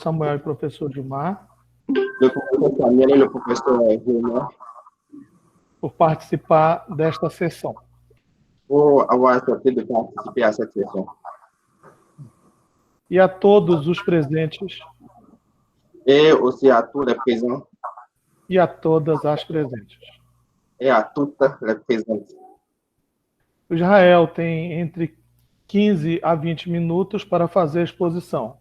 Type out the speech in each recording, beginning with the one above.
Samuel e professor Gilmar le professeur Samuel et le professeur Gilmar por participar desta sessão. pour avoir accepté de participer à cette session. E a todos os presentes Et aussi à tous les présents e a todas as presentes. et à toutes les présentes. O Israel tem entre 15 a 20 minutos para fazer a exposição.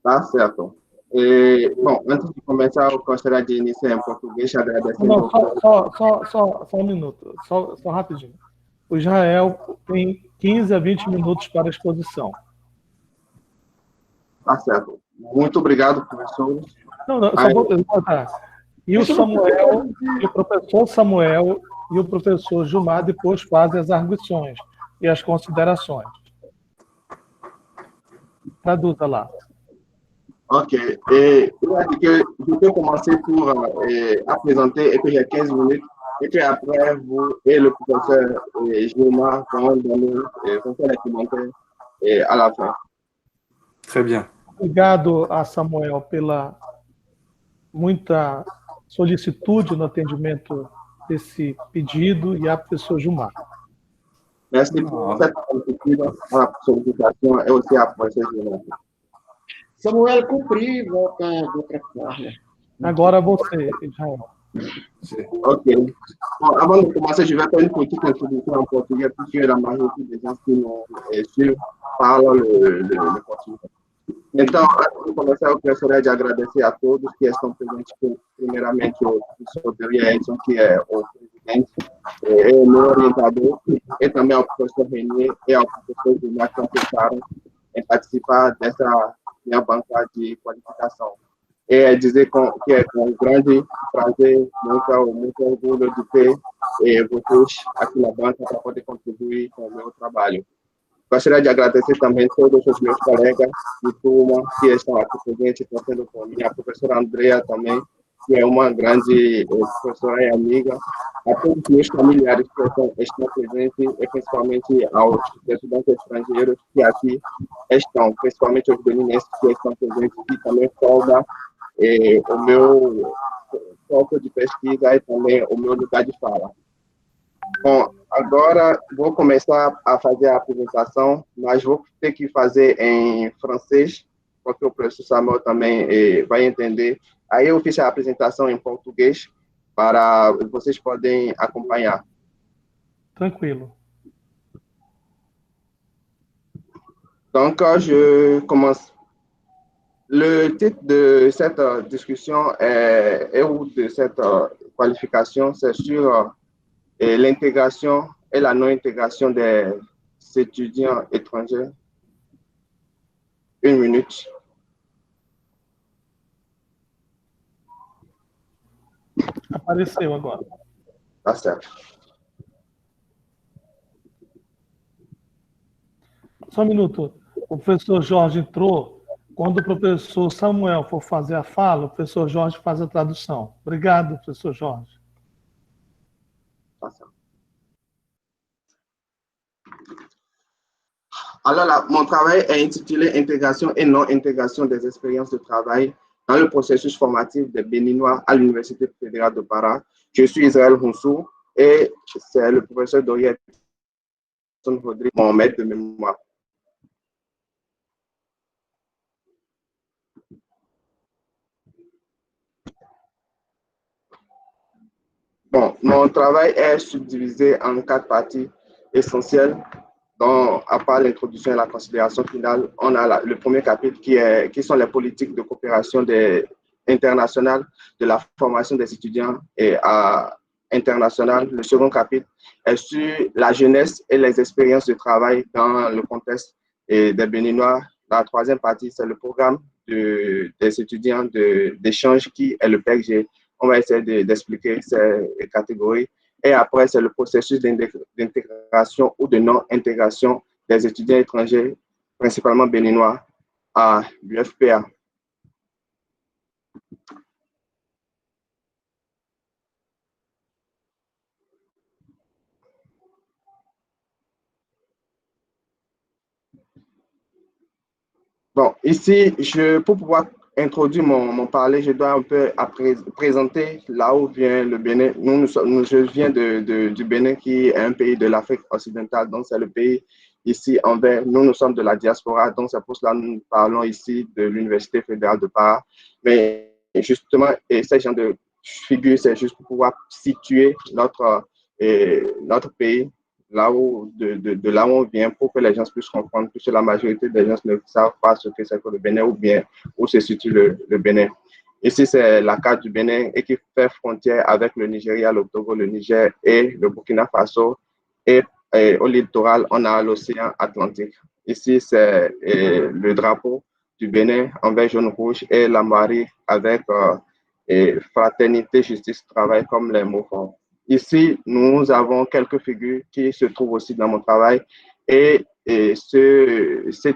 Tá certo. E, bom, antes de começar, eu gostaria de iniciar em português, agradecendo. Não, só um minuto, só rapidinho. O Israel tem 15 a 20 minutos para a exposição. Tá certo. Muito obrigado, professores. Não, só vou botar. E o Samuel, e o professor Samuel e o professor Gilmar depois fazem as arguições e as considerações. Traduza lá. Ok. Et il a dit que je peux commencer pour présenter et puis il y a 15 minutes. Et puis après, vous et le professeur Gilmar vont faire les commentaires à la fin. Très bien. Obrigado a Samuel pela muita solicitude no atendimento desse pedido e a professor Gilmar. Merci pour cette sollicitude à la sollicitation et aussi à professeur Gilmar. Samuel, cumprir outra fala. Agora você, Israel. Ok. Bon, avant de commencer, je vais faire une petite introduction en portugais puisque la majorité des gens qui nous suivent parlent le portugais. Então, antes de começar, eu gostaria de agradecer a todos que estão presentes, primeiramente o professor Delia Edson, que é o presidente, e o meu orientador, e também ao professor Renier e ao professor Gilmar, que aceitaram em participar dessa minha banca de qualificação. É dizer que é com grande prazer, muito orgulho de ter vocês aqui na banca para poder contribuir com o meu trabalho. Gostaria de agradecer também todos os meus colegas de turma que estão aqui presentes, trazendo comigo, a professora Andrea também, que é uma grande professora e amiga, a todos os meus familiares que estão presentes, e principalmente aos estudantes estrangeiros que aqui estão, principalmente os beninenses que estão presentes, que também formam o meu foco de pesquisa e também o meu lugar de fala. Bom, agora vou começar a fazer a apresentação, mas vou ter que fazer em francês, porque o professor Samuel também vai entender. Aí eu fiz a apresentação em português para vocês poderem acompanhar. Tranquilo. Donc, je commence. Le titre de cette discussion ou de cette qualification, c'est sur l'intégration et la non-intégration des étudiants étrangers. Une minute. Apareceu agora. Tá certo. Só um minuto. O professor Jorge entrou. Quando o professor Samuel for fazer a fala, o professor Jorge faz a tradução. Obrigado, professor Jorge. Tá certo. Alors là, mon travail est intitulé Intégration et non-intégration des expériences de travail dans le processus formatif des Béninois à l'Université fédérale de Para. Je suis Israël Houssou et c'est le professeur Doriet Rodrigue, mon maître de mémoire. Bon, mon travail est subdivisé en 4 parties essentielles. Donc, à part l'introduction et la considération finale, on a le premier chapitre qui sont les politiques de coopération internationale de la formation des étudiants internationale. Le second chapitre est sur la jeunesse et les expériences de travail dans le contexte des Béninois. La troisième partie, c'est le programme des étudiants d'échange qui est le PECG. On va essayer d'expliquer ces catégories. Et après, c'est le processus d'intégration ou de non-intégration des étudiants étrangers, principalement béninois, à l'UFPA. Bon, ici, pour pouvoir introduire mon parler, je dois un peu présenter là où vient le Bénin. Je viens du Bénin, qui est un pays de l'Afrique occidentale, donc c'est le pays ici envers. Nous sommes de la diaspora, donc c'est pour cela que nous parlons ici de l'Université fédérale de Para. Mais justement, et ces genre de figures, c'est juste pour pouvoir situer notre pays de là où on vient, pour que les gens puissent comprendre, puisque la majorité des gens ne savent pas ce que c'est que le Bénin ou bien où se situe le Bénin. Ici, c'est la carte du Bénin et qui fait frontière avec le Nigeria, le Togo, le Niger et le Burkina Faso. Et au littoral, on a l'océan Atlantique. Ici, c'est le drapeau du Bénin en vert, jaune, rouge et la marée avec fraternité, justice, travail comme les mots forts. Ici, nous avons quelques figures qui se trouvent aussi dans mon travail. Cette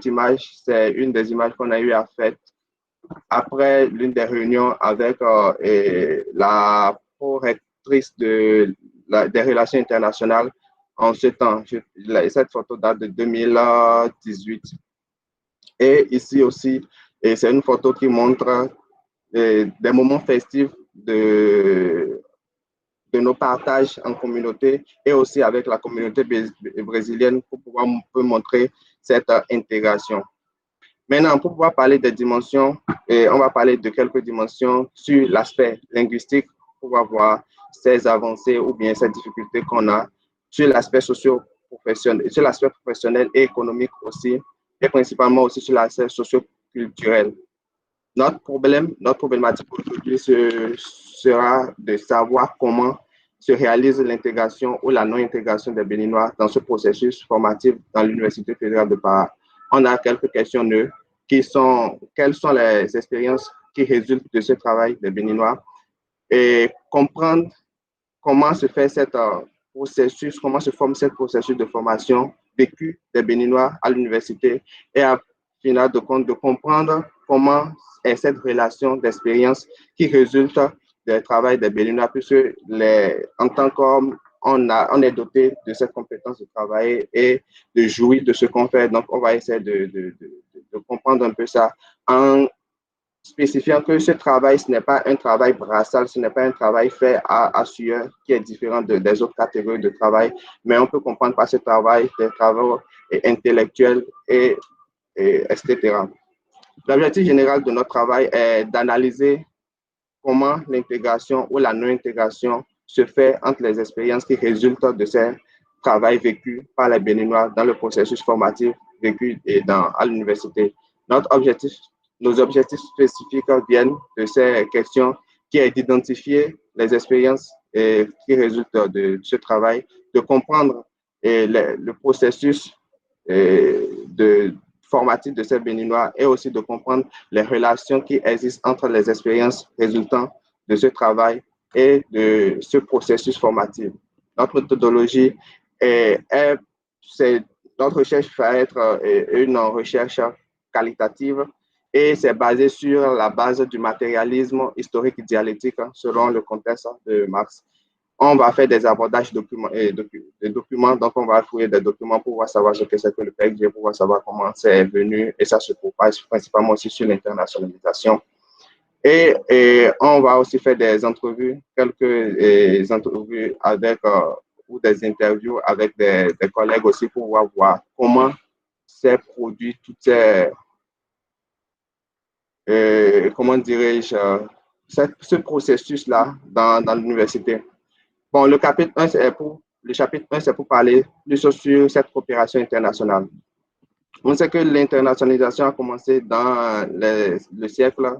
image, c'est une des images qu'on a eu à faire après l'une des réunions avec la correctrice des relations internationales en ce temps. Cette photo date de 2018. Et ici aussi, c'est une photo qui montre des moments festifs de nos partages en communauté et aussi avec la communauté brésilienne pour pouvoir montrer cette intégration. Maintenant, pour pouvoir parler des dimensions, on va parler de quelques dimensions sur l'aspect linguistique pour pouvoir voir ces avancées ou bien ces difficultés qu'on a sur l'aspect professionnel et économique aussi, et principalement aussi sur l'aspect socio-culturel. Notre problématique aujourd'hui sera de savoir comment se réalise l'intégration ou la non-intégration des Béninois dans ce processus formatif dans l'Université fédérale de Para. On a quelques questions quelles sont les expériences qui résultent de ce travail des Béninois et comprendre comment se fait comment se forme ce processus de formation vécu des Béninois à l'université et à final de compte de comprendre comment est cette relation d'expérience qui résulte du travail des Béninois, puisque en tant qu'homme, on est doté de cette compétence de travailler et de jouir de ce qu'on fait. Donc, on va essayer de comprendre un peu ça en spécifiant que ce travail, ce n'est pas un travail brassal, ce n'est pas un travail fait à sueur qui est différent des autres catégories de travail, mais on peut comprendre par ce travail des travaux intellectuels etc. L'objectif général de notre travail est d'analyser comment l'intégration ou la non-intégration se fait entre les expériences qui résultent de ces travaux vécus par les Béninois dans le processus formatif vécu à l'université. Nos objectifs spécifiques viennent de ces questions qui est d'identifier les expériences qui résultent de ce travail, de comprendre le processus formatif de ces Béninois et aussi de comprendre les relations qui existent entre les expériences résultant de ce travail et de ce processus formatif. Notre méthodologie notre recherche va être une recherche qualitative et c'est basé sur la base du matérialisme historique dialectique selon le contexte de Marx. On va faire des abordages de documents, donc on va fouiller des documents pour pouvoir savoir ce que c'est que le PECG, pour pouvoir savoir comment c'est venu, et ça se propage principalement aussi sur l'internationalisation. Et on va aussi faire des entrevues, quelques entrevues ou des interviews avec des collègues aussi pour pouvoir voir comment s'est produit toutes ces, comment dirais-je, ce processus-là dans l'université. Bon, le chapitre 1, c'est pour parler plus sur cette coopération internationale. On sait que l'internationalisation a commencé dans le siècle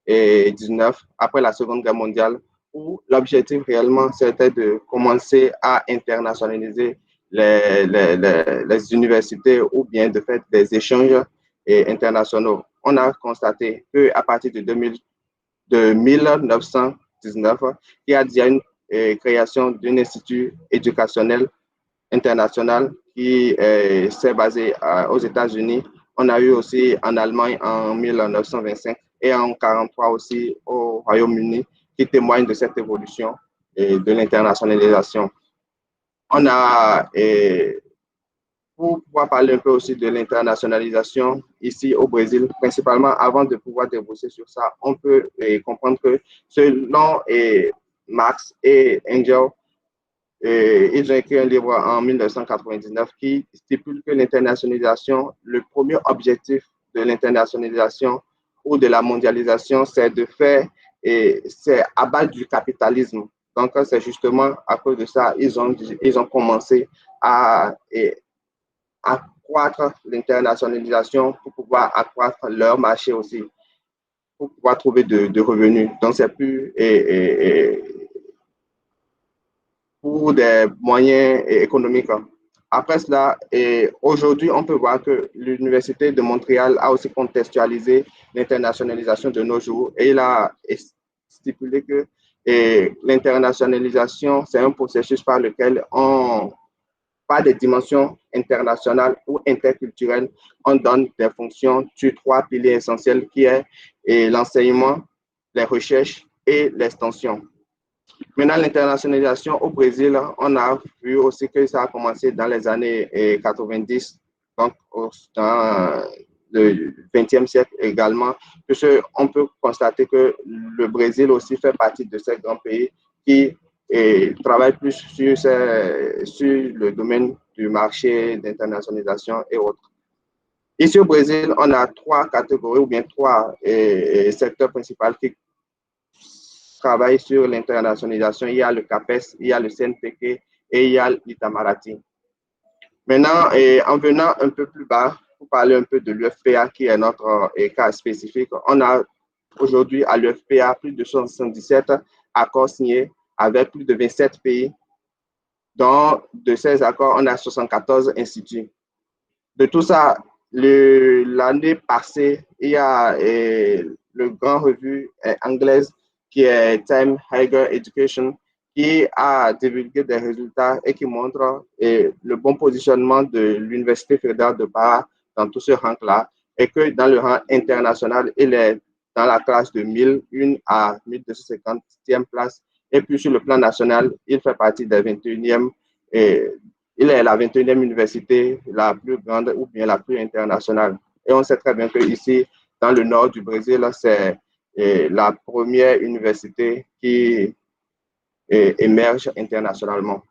19, après la Seconde Guerre mondiale, où l'objectif réellement, c'était de commencer à internationaliser les universités ou bien de faire des échanges internationaux. On a constaté qu'à partir de 1919, il y a déjà une création d'un institut éducationnel international qui s'est basé aux États-Unis. On a eu aussi en Allemagne en 1925 et en 1943 aussi au Royaume-Uni qui témoignent de cette évolution et de l'internationalisation. On a, pour pouvoir parler un peu aussi de l'internationalisation ici au Brésil, principalement avant de pouvoir déboucher sur ça, on peut comprendre que selon Marx et Engels, ils ont écrit un livre en 1999 qui stipule que l'internationalisation, le premier objectif de l'internationalisation ou de la mondialisation, c'est de faire, c'est abattre du capitalisme. Donc, c'est justement à cause de ça, ils ont commencé à accroître l'internationalisation pour pouvoir accroître leur marché aussi, pour pouvoir trouver de revenus. Donc, c'est plus pour des moyens économiques. Après cela, aujourd'hui, on peut voir que l'Université de Montréal a aussi contextualisé l'internationalisation de nos jours et il a stipulé que l'internationalisation, c'est un processus par lequel par des dimensions internationales ou interculturelles, on donne des fonctions sur 3 piliers essentiels qui est l'enseignement, les recherches et l'extension. Maintenant, l'internationalisation au Brésil, on a vu aussi que ça a commencé dans les années 90, donc dans le XXe siècle également, puisqu'on peut constater que le Brésil aussi fait partie de ces grands pays qui travaillent plus sur le domaine du marché d'internationalisation et autres. Ici au Brésil, on a 3 catégories ou bien 3 secteurs principaux qui travaille sur l'internationalisation. Il y a le CAPES, il y a le CNPq et il y a l'Itamaraty. Maintenant, en venant un peu plus bas, pour parler un peu de l'UFPA, qui est notre cas spécifique, on a aujourd'hui à l'UFPA plus de 77 accords signés avec plus de 27 pays. Dans de ces accords, on a 74 instituts. De tout ça, l'année passée, il y a le grand revue anglaise qui est Time Higher Education, qui a divulgué des résultats et qui montre le bon positionnement de l'Université fédérale de Pará dans tout ce rang-là, et que dans le rang international, il est dans la classe de 1001 à 1250e place, et puis sur le plan national, il fait partie des 21e, il est la 21e université la plus grande ou bien la plus internationale. Et on sait très bien qu'ici, dans le nord du Brésil, c'est la première université qui émerge internationalement.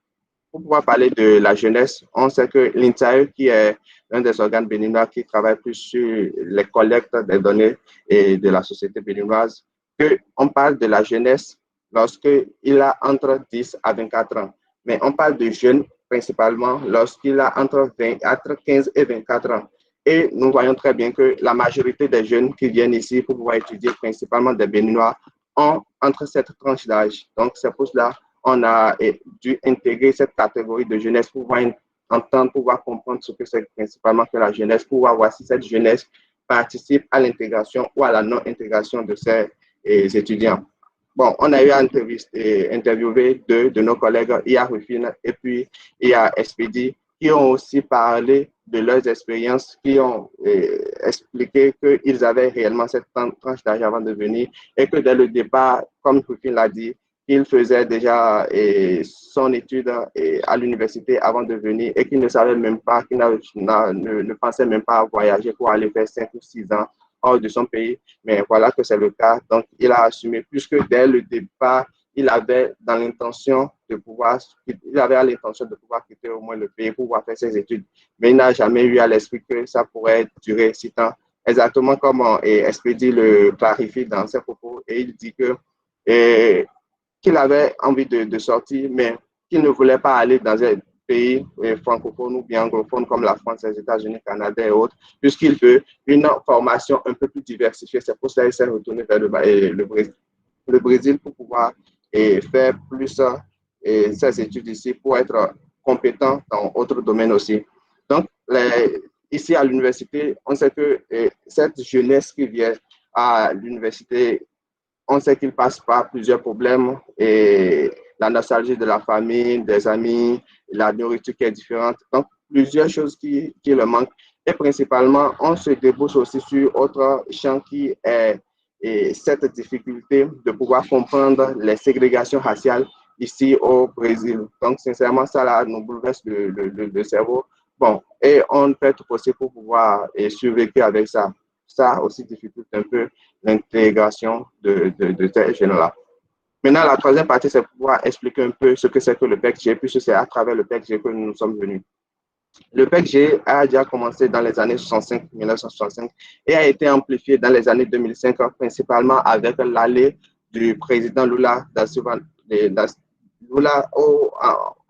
Pour pouvoir parler de la jeunesse, on sait que l'INSAE, qui est l'un des organes béninois qui travaille plus sur les collectes des données et de la société béninoise, qu'on parle de la jeunesse lorsqu'il a entre 10 à 24 ans. Mais on parle de jeunes principalement lorsqu'il a entre 15 et 24 ans. Et nous voyons très bien que la majorité des jeunes qui viennent ici pour pouvoir étudier, principalement des Béninois, ont entre cette tranche d'âge. Donc, c'est pour cela qu'on a dû intégrer cette catégorie de jeunesse pour pouvoir entendre, pour pouvoir comprendre ce que c'est principalement que la jeunesse, pour voir si cette jeunesse participe à l'intégration ou à la non-intégration de ces étudiants. Bon, on a eu à interviewer deux de nos collègues, IA Rufine et puis IA Expedi, qui ont aussi parlé de leurs expériences, qui ont expliqué qu'ils avaient réellement cette tranche d'âge avant de venir et que dès le départ, comme Rufine l'a dit, il faisait déjà son étude à l'université avant de venir et qu'il ne savait même pas, qu'il ne pensait même pas à voyager pour aller faire 5 ou 6 ans hors de son pays. Mais voilà que c'est le cas. Donc, il a assumé, puisque dès le départ, il avait l'intention de pouvoir quitter au moins le pays pour pouvoir faire ses études. Mais il n'a jamais eu à l'esprit que ça pourrait durer 6 ans. Exactement comme Expedi le clarifie dans ses propos. Et il dit qu'il avait envie de sortir, mais qu'il ne voulait pas aller dans un pays francophones ou bien anglophones comme la France, les États-Unis, le Canada et autres, puisqu'il veut une formation un peu plus diversifiée. C'est pour ça qu'il s'est retourné vers le Brésil pour pouvoir faire plus ses études ici pour être compétent dans d'autres domaines aussi. Donc, ici à l'université, on sait que cette jeunesse qui vient à l'université, on sait qu'il passe par plusieurs problèmes et la nostalgie de la famille, des amis, la nourriture qui est différente. Donc, plusieurs choses qui le manquent. Et principalement, on se débouche aussi sur autre champ qui est cette difficulté de pouvoir comprendre les ségrégations raciales ici au Brésil. Donc, sincèrement, ça là, nous bouleverse le cerveau Bon, et on fait tout possible pour pouvoir survécu avec ça. Ça aussi difficulte un peu l'intégration de ces jeunes-là. Maintenant, la troisième partie, c'est pouvoir expliquer un peu ce que c'est que le PECG, puisque c'est à travers le PECG que nous sommes venus. Le PECG a déjà commencé dans les années 65, 1965, et a été amplifié dans les années 2005, principalement avec l'allée du président Lula da Silva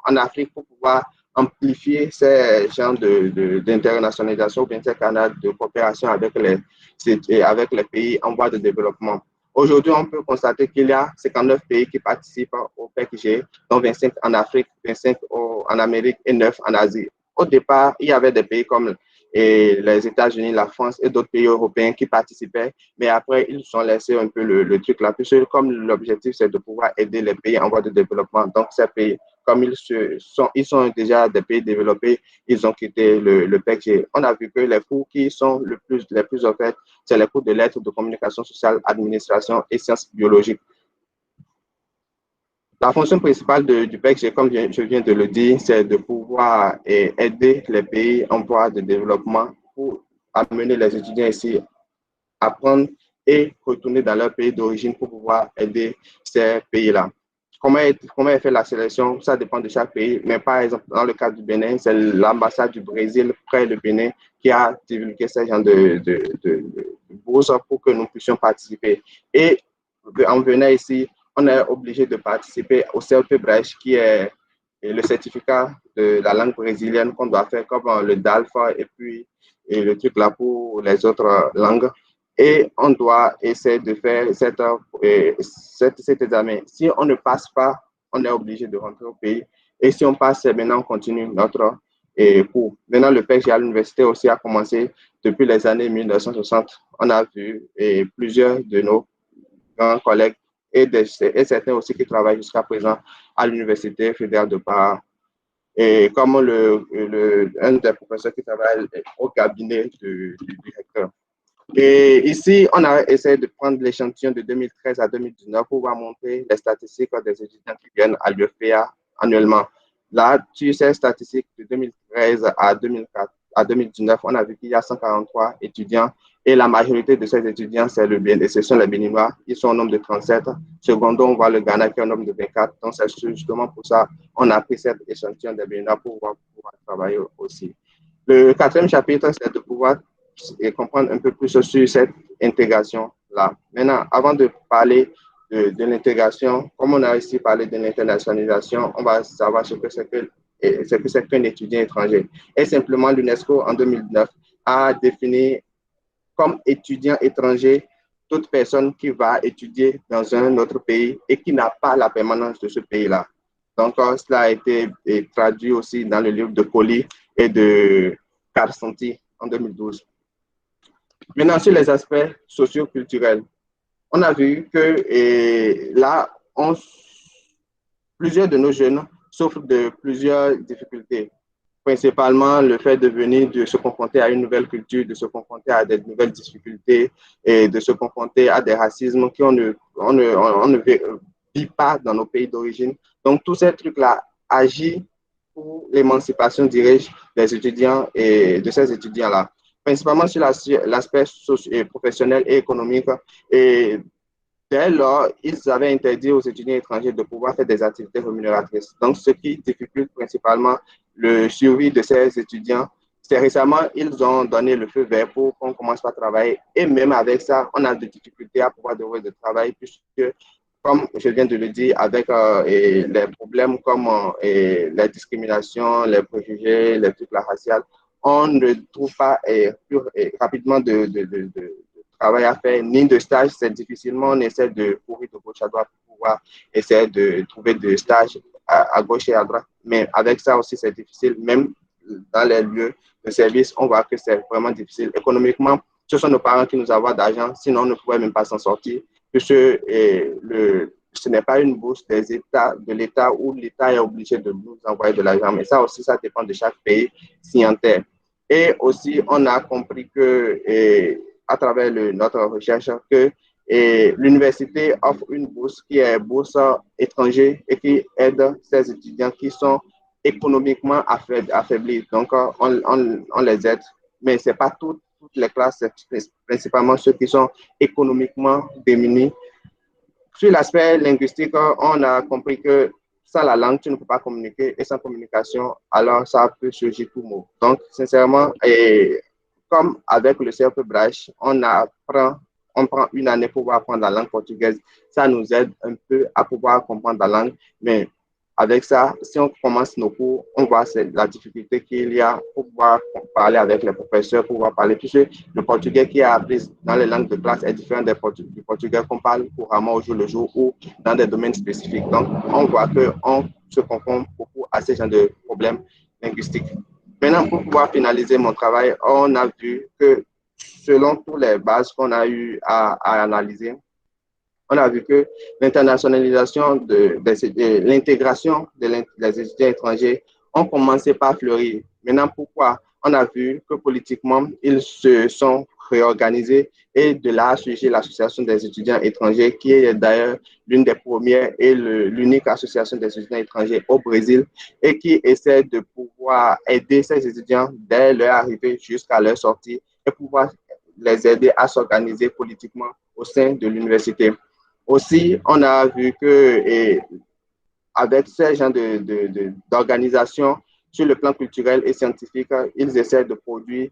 en Afrique pour pouvoir amplifier ces genres d'internationalisation ou bien ces canaux de coopération avec les pays en voie de développement. Aujourd'hui, on peut constater qu'il y a 59 pays qui participent au PECG, dont 25 en Afrique, 25 en Amérique et 9 en Asie. Au départ, il y avait des pays comme les États-Unis, la France et d'autres pays européens qui participaient, mais après, ils ont laissé un peu le truc là, puisque comme l'objectif, c'est de pouvoir aider les pays en voie de développement. Donc, ces pays, comme ils sont déjà des pays développés, ils ont quitté le PECG. On a vu que les cours qui sont les plus offerts, c'est les cours de lettres, de communication sociale, administration et sciences biologiques. La fonction principale du PECG, comme je viens de le dire, c'est de pouvoir aider les pays en voie de développement pour amener les étudiants ici à apprendre et retourner dans leur pays d'origine pour pouvoir aider ces pays-là. Comment est fait la sélection? Ça dépend de chaque pays, mais par exemple, dans le cas du Bénin, c'est l'ambassade du Brésil près le Bénin qui a divulgué ce genre de bourse pour que nous puissions participer. Et en venant ici, on est obligé de participer au CELPE-BRECH, qui est le certificat de la langue brésilienne qu'on doit faire comme le DALFA et puis le truc là pour les autres langues. Et on doit essayer de faire cet examen. Si on ne passe pas, on est obligé de rentrer au pays. Et si on passe, maintenant on continue notre cours. Maintenant, le PECG à l'université aussi a commencé depuis les années 1960. On a vu plusieurs de nos grands collègues et certains aussi qui travaillent jusqu'à présent à l'Université fédérale de Paris. Et comme un des professeurs qui travaille au cabinet du directeur. Et ici, on a essayé de prendre l'échantillon de 2013 à 2019 pour pouvoir montrer les statistiques des étudiants qui viennent à l'UFPA annuellement. Là, sur ces statistiques de 2013 à 2019, on a vu qu'il y a 143 étudiants et la majorité de ces étudiants, ce sont les Béninois. Ils sont au nombre de 37. Secondo, on voit le Ghana qui est au nombre de 24. Donc, c'est justement pour ça qu'on a pris cet échantillon des Béninois pour pouvoir travailler aussi. Le quatrième chapitre, c'est de pouvoir comprendre un peu plus sur cette intégration-là. Maintenant, avant de parler de l'intégration, comme on a ici parlé de l'internationalisation, on va savoir ce que c'est qu'un étudiant étranger. Et simplement, l'UNESCO, en 2009, a défini comme étudiant étranger toute personne qui va étudier dans un autre pays et qui n'a pas la permanence de ce pays-là. Donc, cela a été traduit aussi dans le livre de Colli et de Carsanti en 2012. Maintenant, sur les aspects socio-culturels, on a vu que là, plusieurs de nos jeunes souffrent de plusieurs difficultés. Principalement le fait de se confronter à une nouvelle culture, de se confronter à des nouvelles difficultés et de se confronter à des racismes qu'on ne vit pas dans nos pays d'origine. Donc, tous ces trucs-là agissent pour l'émancipation, dirais-je, des étudiants et de ces étudiants-là. Principalement sur l'aspect professionnel et économique. Et dès lors, ils avaient interdit aux étudiants étrangers de pouvoir faire des activités rémunératrices. Donc, ce qui difficulte principalement le survie de ces étudiants. C'est récemment, ils ont donné le feu vert pour qu'on commence à travailler. Et même avec ça, on a des difficultés à pouvoir trouver de travail puisque, comme je viens de le dire, avec les problèmes comme les discriminations, les préjugés, les trucs raciaux, on ne trouve pas plus rapidement de travail à faire, ni de stage. C'est difficilement, on essaie de courir de gauche à droite pour pouvoir essayer de trouver des stages à gauche et à droite. Mais avec ça aussi, c'est difficile. Même dans les lieux de service, on voit que c'est vraiment difficile. Économiquement, ce sont nos parents qui nous envoient d'argent, sinon on ne pourrait même pas s'en sortir. Puisque ce n'est pas une bourse de l'État où l'État est obligé de nous envoyer de l'argent. Mais ça aussi, ça dépend de chaque pays signataire. Et aussi, on a compris que, à travers notre recherche, que l'université offre une bourse qui est bourse étrangère et qui aide ces étudiants qui sont économiquement affaiblis. Donc, on les aide, mais ce n'est pas toutes les classes, c'est principalement ceux qui sont économiquement démunis. Sur l'aspect linguistique, on a compris que sans la langue, tu ne peux pas communiquer, et sans communication, alors ça peut surgir tout mot. Donc, sincèrement, et comme avec le cercle Braille, on prend une année pour pouvoir apprendre la langue portugaise. Ça nous aide un peu à pouvoir comprendre la langue, mais avec ça, si on commence nos cours, on voit la difficulté qu'il y a pour pouvoir parler avec les professeurs, pour pouvoir parler, puisque le portugais qui est appris dans les langues de classe est différent du portugais qu'on parle couramment au jour le jour ou dans des domaines spécifiques. Donc, on voit qu'on se confronte beaucoup à ces genres de problèmes linguistiques. Maintenant, pour pouvoir finaliser mon travail, on a vu que selon toutes les bases qu'on a eu à analyser, on a vu que l'internationalisation l'intégration des étudiants étrangers ont commencé par fleurir. Maintenant, pourquoi? On a vu que politiquement, ils se sont réorganisés et de là a surgi l'association des étudiants étrangers, qui est d'ailleurs l'une des premières et l'unique association des étudiants étrangers au Brésil et qui essaie de pouvoir aider ces étudiants dès leur arrivée jusqu'à leur sortie et pouvoir les aider à s'organiser politiquement au sein de l'université. Aussi, on a vu que avec ces gens d'organisation sur le plan culturel et scientifique, ils essaient de produire,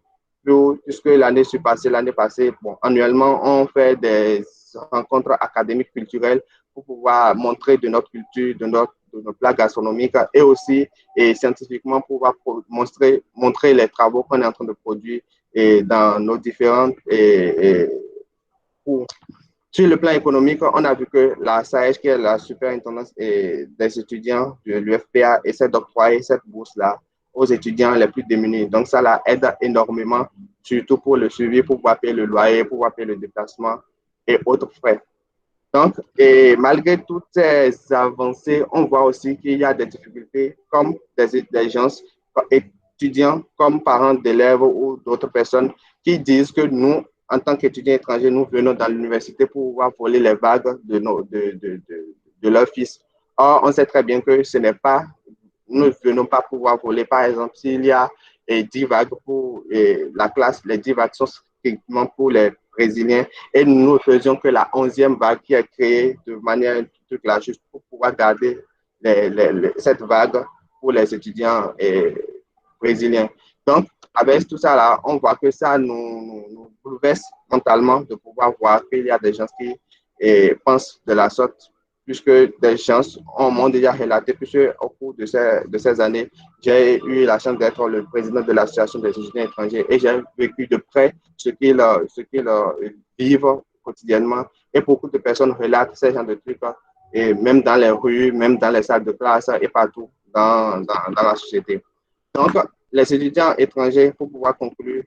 puisque l'année passée, bon, annuellement, on fait des rencontres académiques culturelles pour pouvoir montrer de notre culture, de nos plats gastronomiques et aussi scientifiquement pouvoir montrer les travaux qu'on est en train de produire dans nos différentes cours. Sur le plan économique, on a vu que la SAEJ, qui est la superintendance des étudiants de l'UFPA, essaie d'octroyer cette bourse-là aux étudiants les plus démunis. Donc, ça la aide énormément, surtout pour le suivi, pour pouvoir payer le loyer, pour pouvoir payer le déplacement et autres frais. Donc, malgré toutes ces avancées, on voit aussi qu'il y a des difficultés comme des gens, étudiants, comme parents d'élèves ou d'autres personnes qui disent que nous, en tant qu'étudiants étrangers, nous venons dans l'université pour pouvoir voler les vagues de leurs fils. Or, on sait très bien que ce n'est pas, nous ne venons pas pouvoir voler. Par exemple, s'il y a 10 vagues pour la classe, les 10 vagues sont strictement pour les Brésiliens et nous ne faisions que la 11e vague qui est créée de manière juste pour pouvoir garder cette vague pour les étudiants brésiliens. Donc, avec tout ça là, on voit que ça nous bouleverse mentalement de pouvoir voir qu'il y a des gens qui pensent de la sorte, puisque des gens m'ont déjà relaté, puisque au cours de ces années, j'ai eu la chance d'être le président de l'association des étudiants étrangers et j'ai vécu de près ce qu'ils vivent quotidiennement. Et beaucoup de personnes relatent ces genres de trucs, et même dans les rues, même dans les salles de classe et partout dans la société. Donc, les étudiants étrangers, pour pouvoir conclure,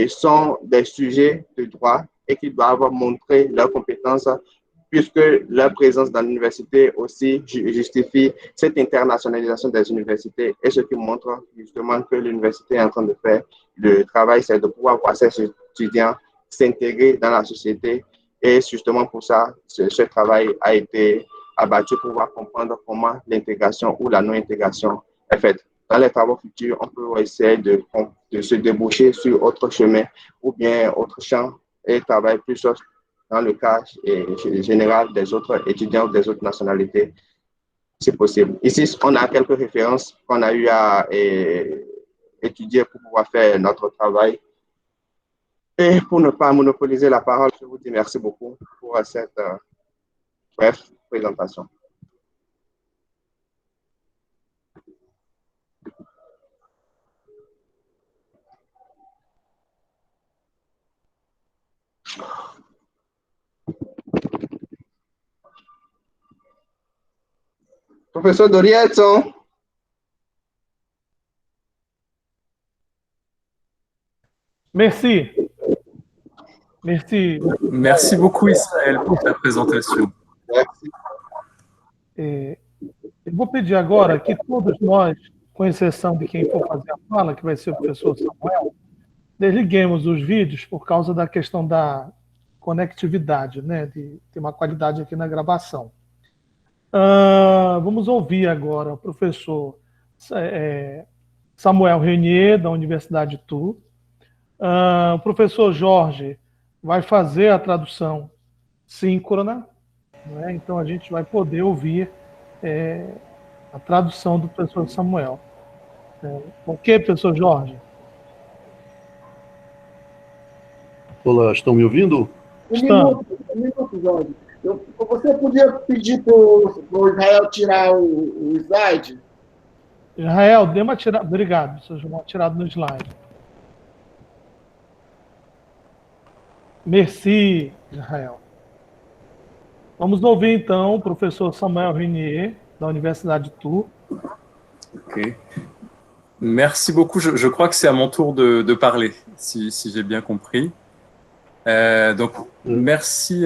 sont des sujets de droit et qui doivent montrer leurs compétences puisque leur présence dans l'université aussi justifie cette internationalisation des universités et ce qui montre justement que l'université est en train de faire. Le travail, c'est de pouvoir voir ces étudiants s'intégrer dans la société et justement pour ça, ce travail a été abattu pour pouvoir comprendre comment l'intégration ou la non-intégration est faite. Dans les travaux futurs, on peut essayer de se déboucher sur autre chemin ou bien autre champ et travailler plus dans le cas général des autres étudiants des autres nationalités, c'est possible. Ici, on a quelques références qu'on a eu à étudier pour pouvoir faire notre travail. Et pour ne pas monopoliser la parole, je vous dis merci beaucoup pour cette brève présentation. Professeur Dorieto. Merci. Merci. Merci beaucoup, Israël, pour ta présentation. Merci. Eu vou pedir agora que todos nós, com exceção de quem for fazer a fala, que vai ser o professor Samuel, desliguemos os vídeos por causa da questão da conectividade, né? De ter uma qualidade aqui na gravação. Vamos ouvir agora o professor Samuel Renier, da Universidade de Tours. O professor Jorge vai fazer a tradução síncrona, né? Então a gente vai poder ouvir a tradução do professor Samuel. Ok, professor Jorge? Olá, estão me ouvindo? Estamos. Um minuto, Jorge. Você podia pedir para o Israel tirar o slide? Israel, dê uma tirada. Obrigado, professor João, uma tirada no slide. Merci, Israel. Vamos ouvir então o professor Samuel Renier, da Universidade de Tours. Ok. Merci beaucoup. Je crois que c'est à mon tour de parler, si j'ai bien compris. Donc, merci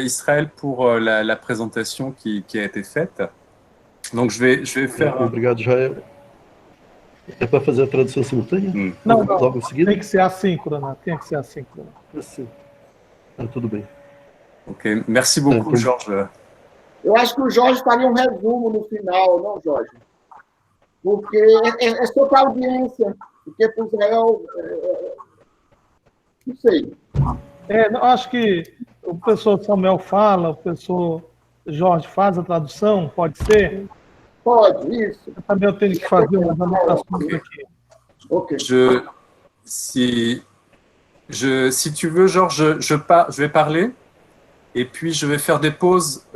Israël pour la présentation qui a été faite. Donc, je vais faire... Obrigado, Israel. É para fazer a tradução simultânea? Não, Logo em seguida? tem que ser assíncrona. Tem que ser assíncrona. Assim. Tudo bem. Ok, merci beaucoup, Jorge. Eu acho que o Jorge faria um resumo no final, não, Jorge? Porque é só para a audiência. Porque para o Israel... não sei. Acho que o professor Samuel fala, o professor Jorge faz a tradução, pode ser? Pode, isso. Também eu tenho que fazer umas anotações aqui. Ok. Si tu veux, Georges, je vais parler et puis je vais faire des pauses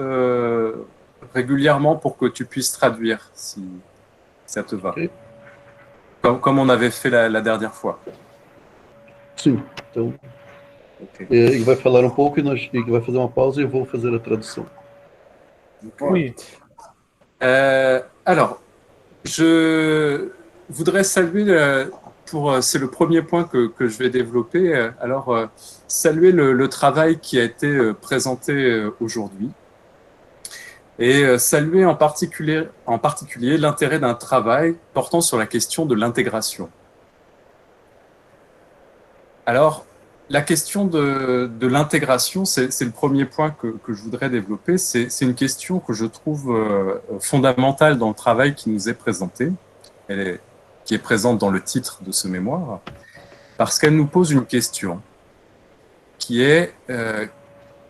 régulièrement pour que tu puisses traduire, si ça te va. Okay. Comme on avait fait la dernière fois. Sim, então Okay. ele vai falar um pouco e vai fazer uma pausa e eu vou fazer a tradução. Oui. Alors, je voudrais saluer, c'est le premier point que je vais développer, saluer le travail qui a été présenté aujourd'hui et saluer en particulier l'intérêt d'un travail portant sur la question de l'intégration. Alors, la question de l'intégration, c'est le premier point que je voudrais développer. C'est une question que je trouve fondamentale dans le travail qui nous est présenté, qui est présente dans le titre de ce mémoire, parce qu'elle nous pose une question qui est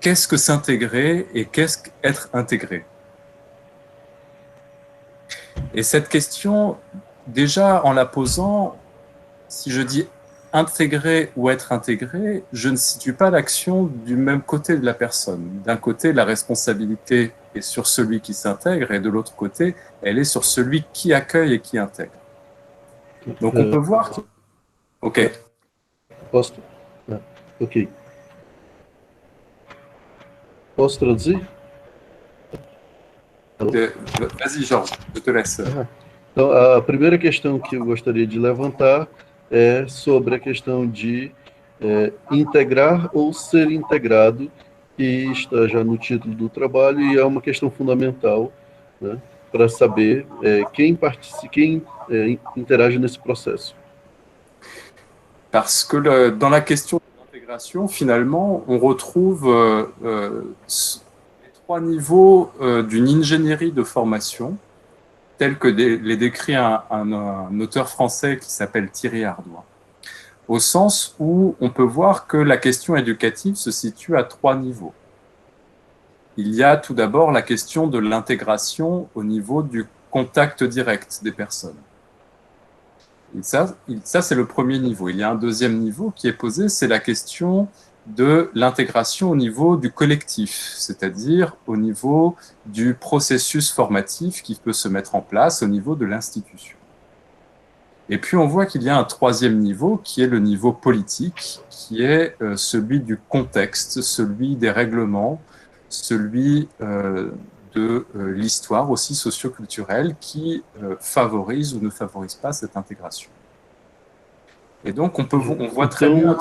qu'est-ce que s'intégrer et qu'est-ce qu'être intégré? Et cette question, déjà en la posant, si je dis intégrer ou être intégré, je ne situe pas l'action du même côté de la personne. D'un côté, la responsabilité est sur celui qui s'intègre et de l'autre côté, elle est sur celui qui accueille et qui intègre. Donc on peut voir... Ok. Posso? Ok. Posso traduzir? Vas-y, Georges, je te laisse. Então, a primeira questão que eu gostaria de levantar é sobre a questão de integrar ou ser integrado, que está já no título do trabalho e é uma questão fundamental, né, para saber quem interage nesse processo. Parce que dans la question de l'intégration, finalement, on retrouve les trois niveaux d'une ingénierie de formation, tel que les décrit un auteur français qui s'appelle Thierry Ardouin, au sens où on peut voir que la question éducative se situe à trois niveaux. Il y a tout d'abord la question de l'intégration au niveau du contact direct des personnes. Et ça c'est le premier niveau. Il y a un deuxième niveau qui est posé, c'est la question de l'intégration au niveau du collectif, c'est-à-dire au niveau du processus formatif qui peut se mettre en place au niveau de l'institution. Et puis on voit qu'il y a un troisième niveau qui est le niveau politique, qui est celui du contexte, celui des règlements, celui de l'histoire aussi socioculturelle qui favorise ou ne favorise pas cette intégration. Et donc on voit très bien...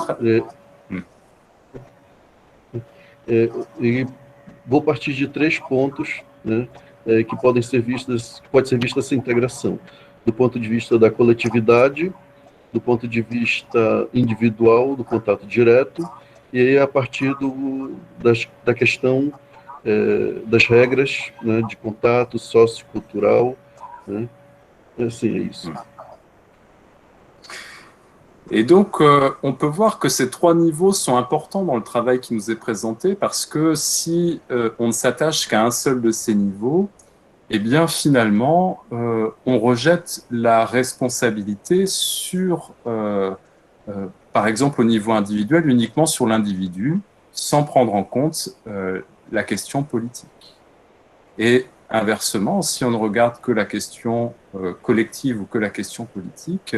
E vou partir de três pontos, né, que pode ser vista essa integração, do ponto de vista da coletividade, do ponto de vista individual, do contato direto, e aí a partir da questão das regras, né, de contato sociocultural, né, Sim, é isso. Et donc, on peut voir que ces trois niveaux sont importants dans le travail qui nous est présenté parce que si on ne s'attache qu'à un seul de ces niveaux, eh bien, finalement, on rejette la responsabilité sur, par exemple, au niveau individuel, uniquement sur l'individu, sans prendre en compte la question politique. Et inversement, si on ne regarde que la question collective ou que la question politique,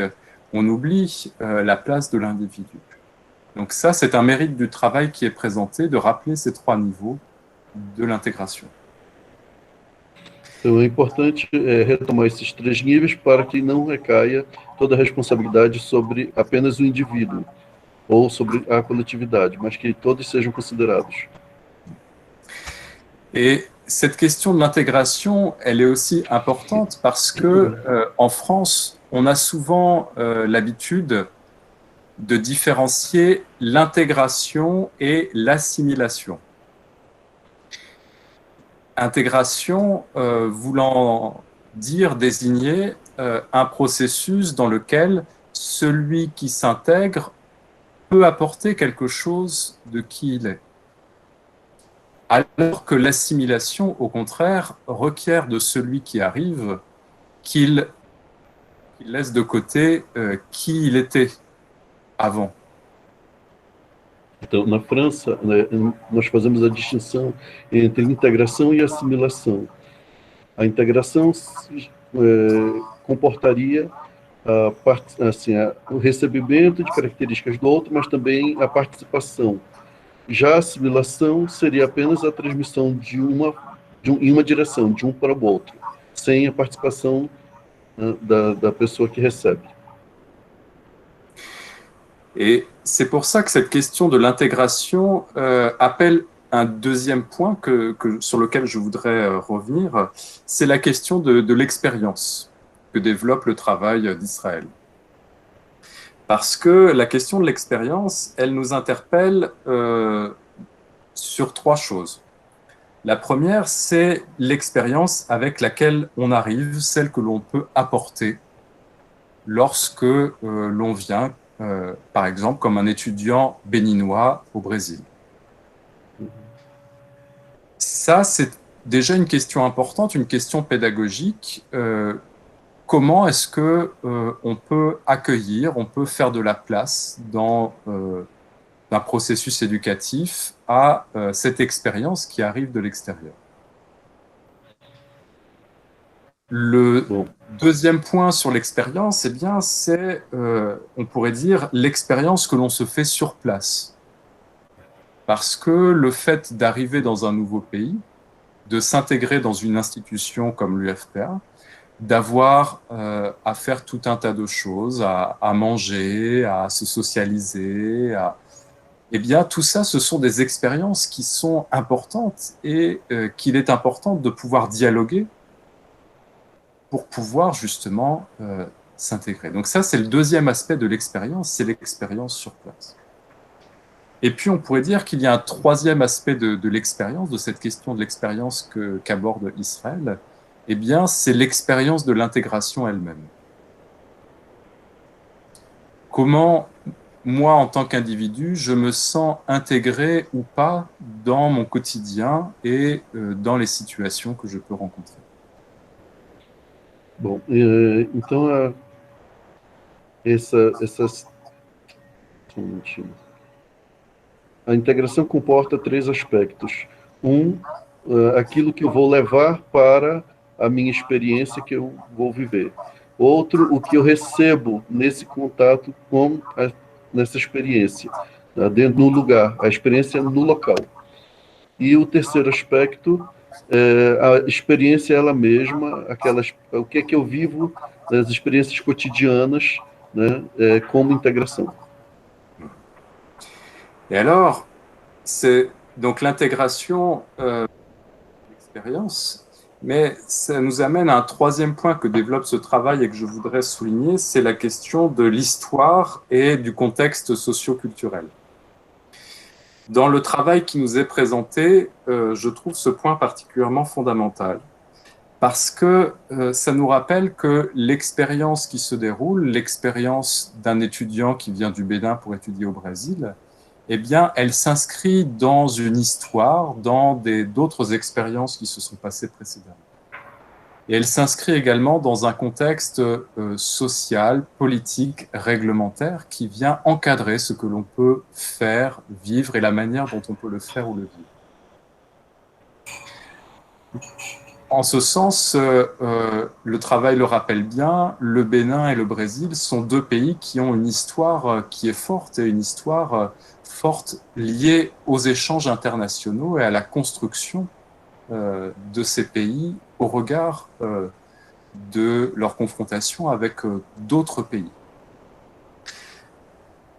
on oublie la place de l'individu. Donc ça, c'est un mérite du travail qui est présenté, de rappeler ces trois niveaux de l'intégration. Então, é importante retomar esses três níveis para que não recaia toda a responsabilidade sobre apenas o indivíduo ou sobre a coletividade, mas que todos sejam considerados. Et cette question de l'intégration, elle est aussi importante parce que en France, on a souvent l'habitude de différencier l'intégration et l'assimilation. Intégration voulant dire, désigner un processus dans lequel celui qui s'intègre peut apporter quelque chose de qui il est. Alors que l'assimilation, au contraire, requiert de celui qui arrive qu'il laisse de côté qui il était avant. Então, na França, né, nós fazemos a distinção entre integração e assimilação. A integração comportaria o recebimento de características do outro, mas também a participação. Já a assimilação seria apenas a transmissão em uma direção, de um para o outro, sem a participação da pessoa que recebe. Et c'est pour ça que cette question de l'intégration appelle un deuxième point sur lequel je voudrais revenir, c'est la question de l'expérience que développe le travail d'Israël. Parce que la question de l'expérience, elle nous interpelle sur trois choses. La première, c'est l'expérience avec laquelle on arrive, celle que l'on peut apporter lorsque l'on vient, par exemple, comme un étudiant béninois au Brésil. Ça, c'est déjà une question importante, une question pédagogique. Comment est-ce que on peut accueillir, on peut faire de la place dans un processus éducatif à cette expérience qui arrive de l'extérieur. Le deuxième point sur l'expérience, eh bien, c'est, on pourrait dire, l'expérience que l'on se fait sur place. Parce que le fait d'arriver dans un nouveau pays, de s'intégrer dans une institution comme l'UFPA, d'avoir à faire tout un tas de choses, à manger, à se socialiser, eh bien, tout ça, ce sont des expériences qui sont importantes et qu'il est important de pouvoir dialoguer pour pouvoir justement s'intégrer. Donc ça, c'est le deuxième aspect de l'expérience, c'est l'expérience sur place. Et puis, on pourrait dire qu'il y a un troisième aspect de l'expérience, de cette question de l'expérience qu'aborde Israël, eh bien, c'est l'expérience de l'intégration elle-même. Comment, moi, en tant qu'individu, je me sens intégré ou pas dans mon quotidien et dans les situations que je peux rencontrer. Bom, então, a integração comporta três aspectos. Aquilo que eu vou levar para a minha experiência que eu vou viver. Outro, o que eu recebo nesse contato nessa experiência, dentro do lugar, a experiência no local. E o terceiro aspecto é a experiência ela mesma, o que é que eu vivo nas experiências cotidianas, né, como integração. Et alors, c'est donc l'intégration l'expérience, mais ça nous amène à un troisième point que développe ce travail et que je voudrais souligner, c'est la question de l'histoire et du contexte socio-culturel. Dans le travail qui nous est présenté, je trouve ce point particulièrement fondamental. parce que ça nous rappelle que l'expérience qui se déroule, l'expérience d'un étudiant qui vient du Bénin pour étudier au Brésil, eh bien, elle s'inscrit dans une histoire, dans d'autres expériences qui se sont passées précédemment. Et elle s'inscrit également dans un contexte social, politique, réglementaire qui vient encadrer ce que l'on peut faire, vivre et la manière dont on peut le faire ou le vivre. En ce sens, le travail le rappelle bien, le Bénin et le Brésil sont deux pays qui ont une histoire qui est forte et une histoire forte liée aux échanges internationaux et à la construction de ces pays au regard de leur confrontation avec d'autres pays.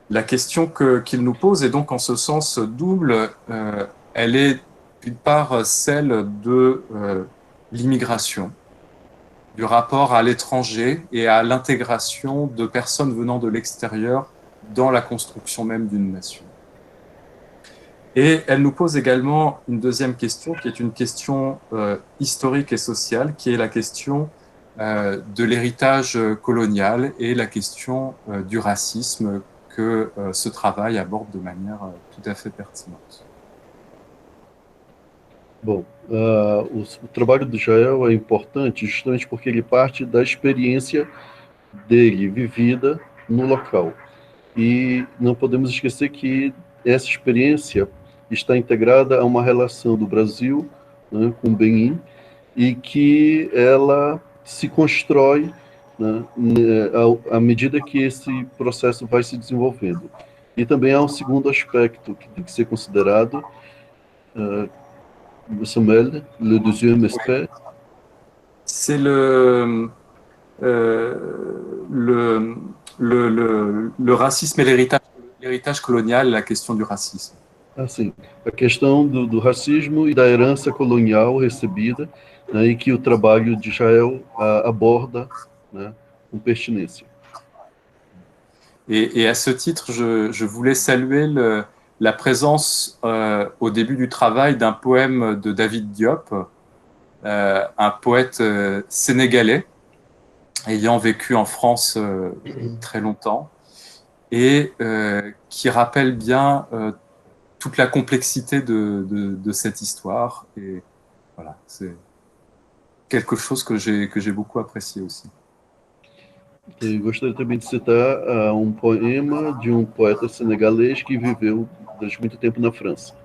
La question qu'il nous pose est donc en ce sens double. Elle est d'une part celle de l'immigration, du rapport à l'étranger et à l'intégration de personnes venant de l'extérieur dans la construction même d'une nation. Et elle nous pose également une deuxième question, qui est une question historique et sociale, qui est la question de l'héritage colonial et la question du racisme que ce travail aborde de manière tout à fait pertinente. Bom, o trabalho do Jael é importante justamente porque ele parte da experiência dele vivida no local. E não podemos esquecer que essa experiência está integrada a uma relação do Brasil, né, com o Benin, e que ela se constrói, né, à medida que esse processo vai se desenvolvendo. E também há um segundo aspecto que tem que ser considerado, Samuel, le deuxième aspect. C'est le racisme et l'héritage colonial, la question du racisme. Assim, a questão do racismo e da herança colonial recebida, né, e que o trabalho de Jael aborda, né, com pertinência. Et à ce titre, je voulais saluer la présence au début du travail d'un poème de David Diop, un poète sénégalais ayant vécu en France très longtemps et qui rappelle bien toute la complexité de cette histoire. Et voilà, c'est quelque chose que j'ai beaucoup apprécié aussi. E gostaria também de citar um poema de um poeta senegalês que viveu durante muito tempo na França.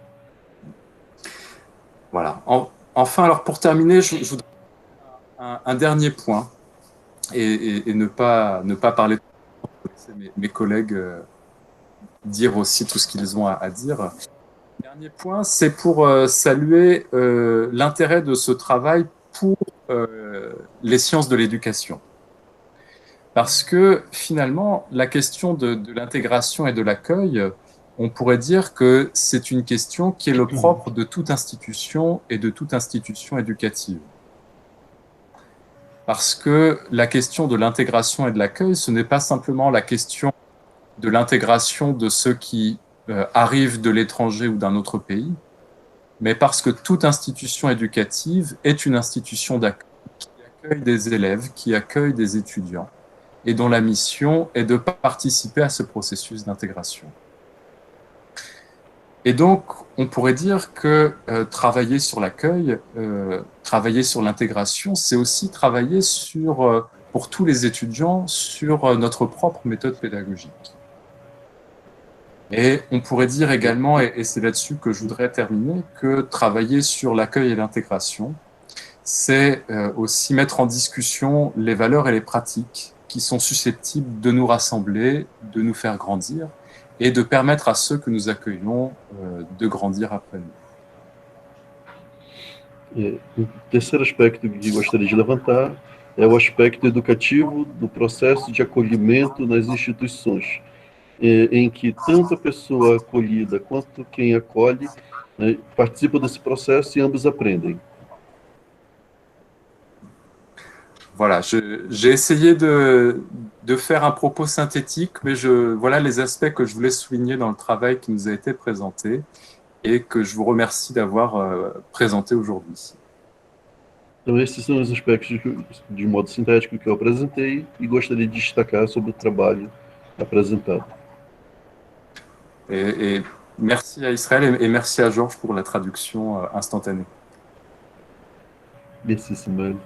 Voilà. Enfin, alors pour terminer, je voudrais un dernier point et ne pas parler pour laisser mes collègues dire aussi tout ce qu'ils ont à dire. Le dernier point, c'est pour saluer l'intérêt de ce travail pour les sciences de l'éducation. Parce que finalement, la question de l'intégration et de l'accueil, on pourrait dire que c'est une question qui est le propre de toute institution et de toute institution éducative. Parce que la question de l'intégration et de l'accueil, ce n'est pas simplement la question de l'intégration de ceux qui arrivent de l'étranger ou d'un autre pays, mais parce que toute institution éducative est une institution d'accueil qui accueille des élèves, qui accueille des étudiants, et dont la mission est de participer à ce processus d'intégration. Et donc, on pourrait dire que travailler sur l'accueil, travailler sur l'intégration, c'est aussi travailler sur, pour tous les étudiants, sur notre propre méthode pédagogique. Et on pourrait dire également, et c'est là-dessus que je voudrais terminer, que travailler sur l'accueil et l'intégration, c'est aussi mettre en discussion les valeurs et les pratiques qui sont susceptibles de nous rassembler, de nous faire grandir et de permettre à ceux que nous accueillons de grandir après nous. O terceiro aspecto que gostaria de levantar é o aspecto educativo do processo de acolhimento nas instituições, em que tanto a pessoa acolhida quanto quem acolhe, né, participam desse processo e ambos aprendem. Voilà, j'ai essayé de faire un propos synthétique, mais voilà les aspects que je voulais souligner dans le travail qui nous a été présenté et que je vous remercie d'avoir présenté aujourd'hui. Então, esses são os aspectos, de modo sintético, que eu apresentei e gostaria de destacar sobre o trabalho apresentado. Et merci à Israël et merci à Georges pour la traduction instantanée. Merci, Samuel.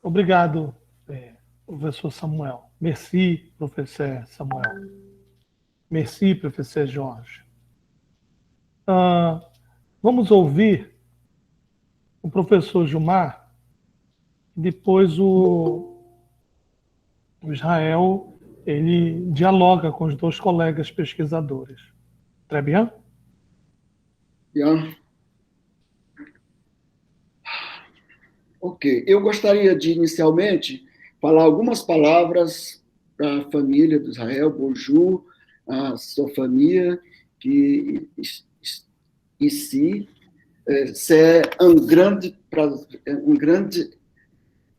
Obrigado, professor Samuel. Merci, professor Samuel. Merci, professor Jorge. Vamos ouvir o professor Gilmar e depois o Israel, ele dialoga com os dois colegas pesquisadores. Très bien? Bien. Ok. Eu gostaria de, inicialmente, falar algumas palavras para a família de Israel, bonjour, a sua família, que ici, c'est un grande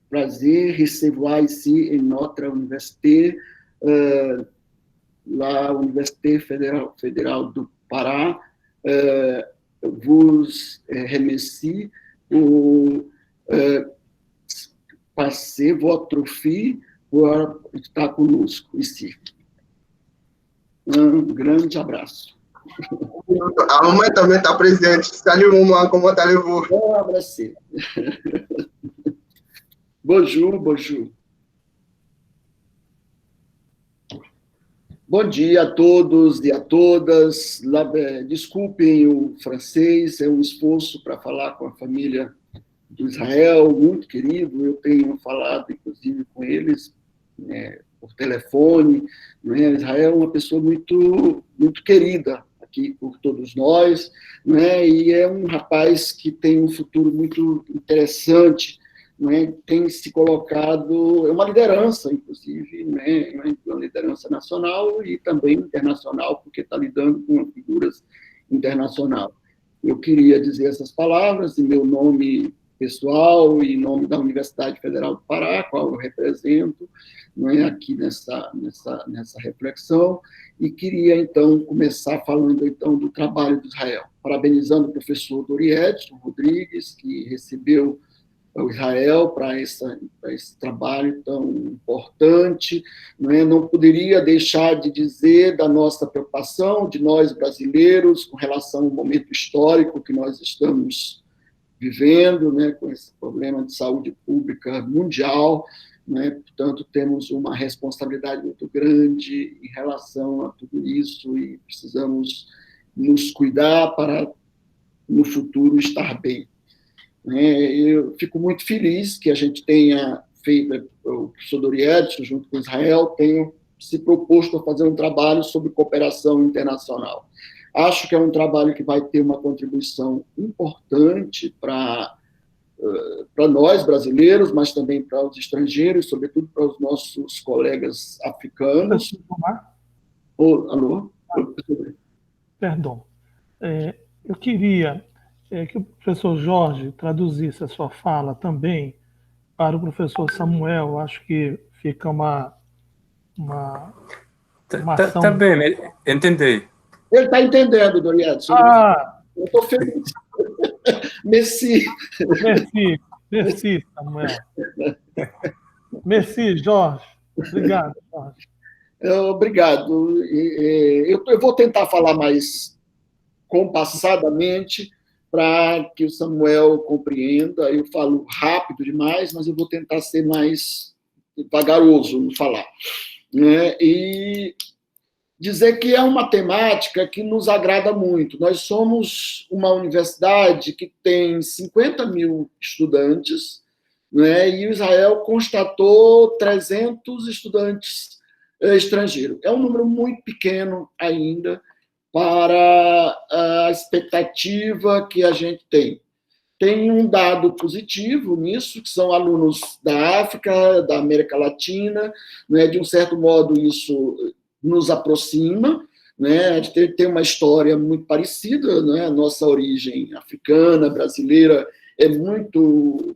prazer recevoir ici em notre université, la Université Fédérale do Pará, vous remercie pour passer votre fille por estar conosco ici. Um grande abraço. A mamãe também está presente. Salut, maman, comment allez-vous? Um abraço. Bonjour, bonjour. Bom dia a todos e a todas. Desculpem o francês, é um esforço para falar com a família do Israel, muito querido. Eu tenho falado, inclusive, com eles por telefone. Israel é uma pessoa muito, muito querida aqui por todos nós, e é um rapaz que tem um futuro muito interessante, tem se colocado, é uma liderança, inclusive, uma liderança nacional e também internacional, porque está lidando com figuras internacionais. Eu queria dizer essas palavras em meu nome pessoal e em nome da Universidade Federal do Pará, a qual eu represento, aqui nessa reflexão, e queria, então, começar falando, então, do trabalho do Israel, parabenizando o professor Doriedson Rodrigues, que recebeu o Israel para esse trabalho tão importante. Não poderia deixar de dizer da nossa preocupação, de nós brasileiros, com relação ao momento histórico que nós estamos vivendo, com esse problema de saúde pública mundial. Portanto, temos uma responsabilidade muito grande em relação a tudo isso e precisamos nos cuidar para, no futuro, estar bem. Eu fico muito feliz que a gente tenha feito, o professor Doriedson, junto com Israel, tenha se proposto a fazer um trabalho sobre cooperação internacional. Acho que é um trabalho que vai ter uma contribuição importante para nós, brasileiros, mas também para os estrangeiros, sobretudo para os nossos colegas africanos. Alô? Perdão. Eu queria que o professor Jorge traduzisse a sua fala também para o professor Samuel. Acho que fica uma ação... Tá bem, entendi. Ele está entendendo, Doriedson. Eu estou feliz. Merci. Merci, Samuel. Merci, Jorge. Obrigado, Jorge. Obrigado. Eu vou tentar falar mais compassadamente para que o Samuel compreenda. Eu falo rápido demais, mas eu vou tentar ser mais vagaroso no falar. E dizer que é uma temática que nos agrada muito. Nós somos uma universidade que tem 50 mil estudantes, e o Israel constatou 300 estudantes estrangeiros. É um número muito pequeno ainda para a expectativa que a gente tem. Tem um dado positivo nisso, que são alunos da África, da América Latina, de um certo modo isso nos aproxima, a gente tem uma história muito parecida, a nossa origem africana, brasileira, é muito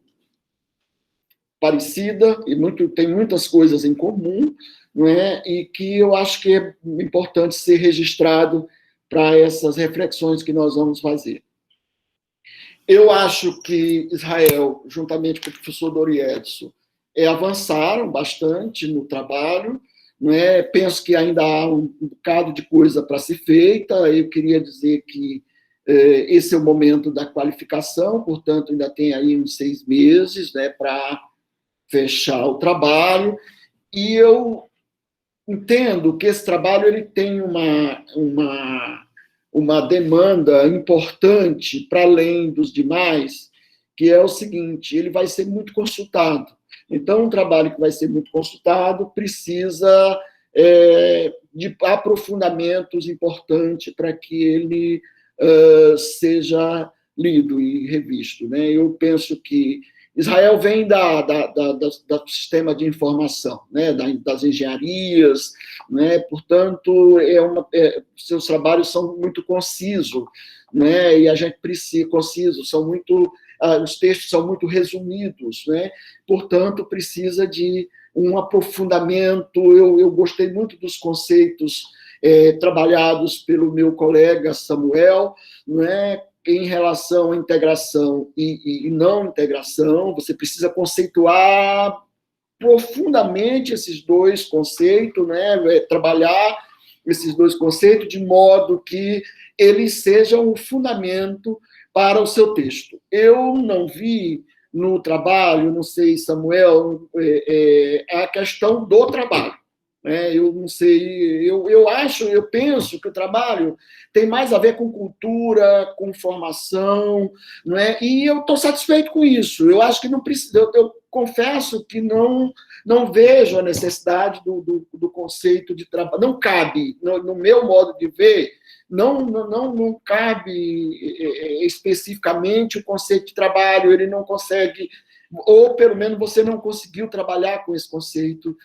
parecida e tem muitas coisas em comum, não é? E que eu acho que é importante ser registrado para essas reflexões que nós vamos fazer. Eu acho que Israel, juntamente com o professor Dori Edson, avançaram bastante no trabalho, não é? Penso que ainda há um bocado de coisa para ser feita. Eu queria dizer que esse é o momento da qualificação, portanto, ainda tem aí uns 6 meses, né, para fechar o trabalho, e eu entendo que esse trabalho ele tem uma demanda importante para além dos demais, que é o seguinte: ele vai ser muito consultado. Então, um trabalho que vai ser muito consultado precisa de aprofundamentos importantes para que ele seja lido e revisto, né? Eu penso que Israel vem do sistema de informação, né? Das engenharias, né? Portanto, seus trabalhos são muito concisos, né? E a gente precisa, concisos, os textos são muito resumidos, né? Portanto, precisa de um aprofundamento. Eu gostei muito dos conceitos trabalhados pelo meu colega Samuel, né? Em relação à integração e não integração. Você precisa conceituar profundamente esses dois conceitos, né? Trabalhar esses dois conceitos de modo que eles sejam o fundamento para o seu texto. Eu não vi no trabalho, não sei, Samuel, a questão do trabalho. Eu não sei, eu penso que o trabalho tem mais a ver com cultura, com formação, não é? E eu estou satisfeito com isso. Eu acho que não precisa. Eu confesso que não vejo a necessidade do conceito de trabalho. Não cabe, no meu modo de ver, não cabe especificamente o conceito de trabalho. Ele não consegue, ou pelo menos você não conseguiu trabalhar com esse conceito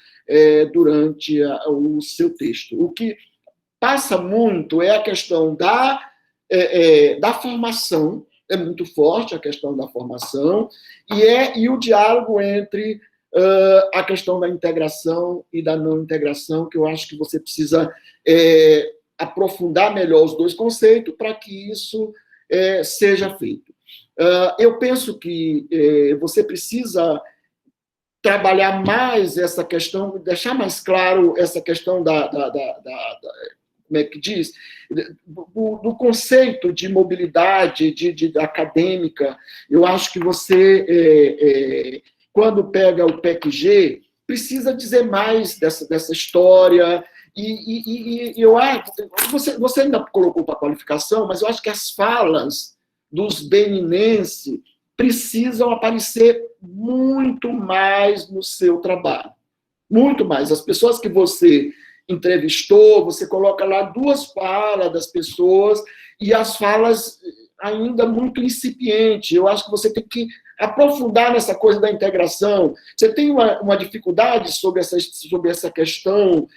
durante o seu texto. O que passa muito é a questão da formação, é muito forte a questão da formação, e o diálogo entre a questão da integração e da não integração, que eu acho que você precisa aprofundar melhor os dois conceitos para que isso seja feito. Eu penso que você precisa trabalhar mais essa questão, deixar mais claro essa questão como é que diz? Do conceito de mobilidade de acadêmica. Eu acho que você, quando pega o PEC-G, precisa dizer mais dessa história. E eu acho, você ainda colocou para a qualificação, mas eu acho que as falas dos beninenses precisam aparecer muito mais no seu trabalho. Muito mais. As pessoas que você entrevistou, você coloca lá 2 falas das pessoas e as falas ainda muito incipientes. Eu acho que você tem que aprofundar nessa coisa da integração. Você tem uma dificuldade sobre essa questão.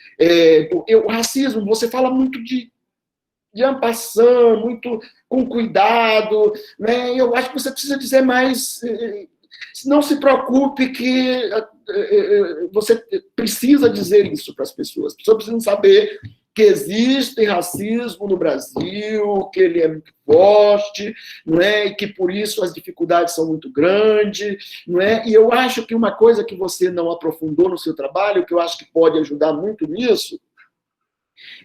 O racismo, você fala muito de en passant, muito com cuidado, né? Eu acho que você precisa dizer mais. Não se preocupe que você precisa dizer isso para as pessoas. As pessoas precisam saber que existe racismo no Brasil, que ele é muito forte, não é? E que por isso as dificuldades são muito grandes, não é? E eu acho que uma coisa que você não aprofundou no seu trabalho, que eu acho que pode ajudar muito nisso,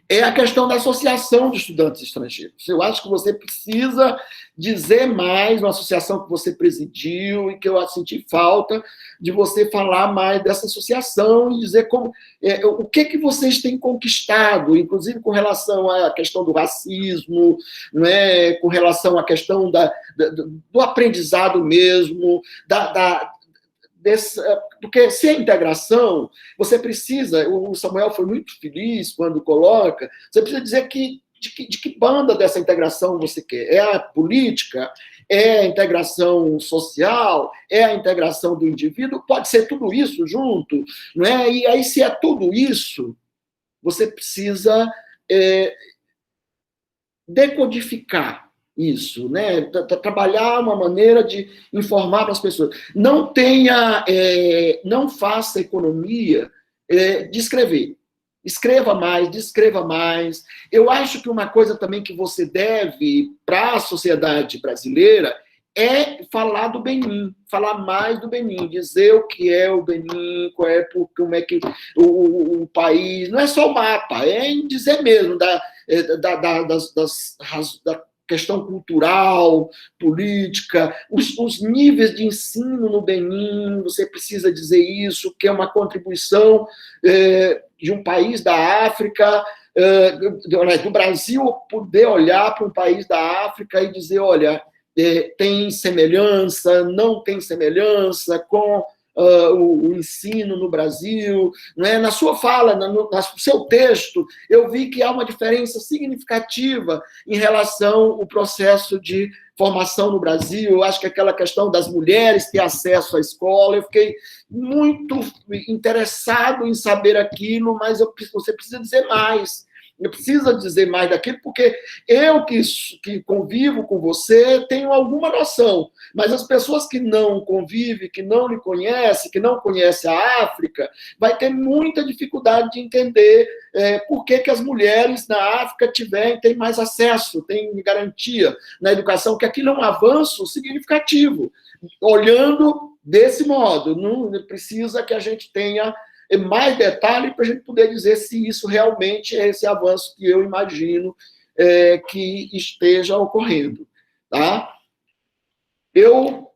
é a questão da associação de estudantes estrangeiros. Eu acho que você precisa dizer mais, uma associação que você presidiu e que eu senti falta de você falar mais dessa associação e dizer o que vocês têm conquistado, inclusive com relação à questão do racismo, não é? Com relação à questão do aprendizado mesmo, porque se é integração, você precisa, o Samuel foi muito feliz quando coloca, você precisa dizer de que banda dessa integração você quer. É a política? É a integração social? É a integração do indivíduo? Pode ser tudo isso junto, não é? E aí, se é tudo isso, você precisa decodificar isso, né? Trabalhar uma maneira de informar para as pessoas. Não faça economia de escrever. Escreva mais, descreva mais. Eu acho que uma coisa também que você deve para a sociedade brasileira é falar do Benin, falar mais do Benin, dizer o que é o Benin, como é que o país, não é só o mapa, é em dizer mesmo da questão cultural, política, os níveis de ensino no Benin, você precisa dizer isso, que é uma contribuição de um país da África, do Brasil poder olhar para um país da África e dizer, olha, tem semelhança, não tem semelhança com o ensino no Brasil, não é? Na sua fala, no seu texto, eu vi que há uma diferença significativa em relação ao processo de formação no Brasil. Eu acho que aquela questão das mulheres ter acesso à escola, eu fiquei muito interessado em saber aquilo, mas você precisa dizer mais. Eu preciso dizer mais daquilo, porque eu que convivo com você tenho alguma noção, mas as pessoas que não convivem, que não lhe conhecem, que não conhecem a África, vai ter muita dificuldade de entender por que as mulheres na África têm mais acesso, têm garantia na educação, que aquilo é um avanço significativo. Olhando desse modo, não precisa que a gente tenha mais detalhe para a gente poder dizer se isso realmente é esse avanço que eu imagino que esteja ocorrendo. Tá? Eu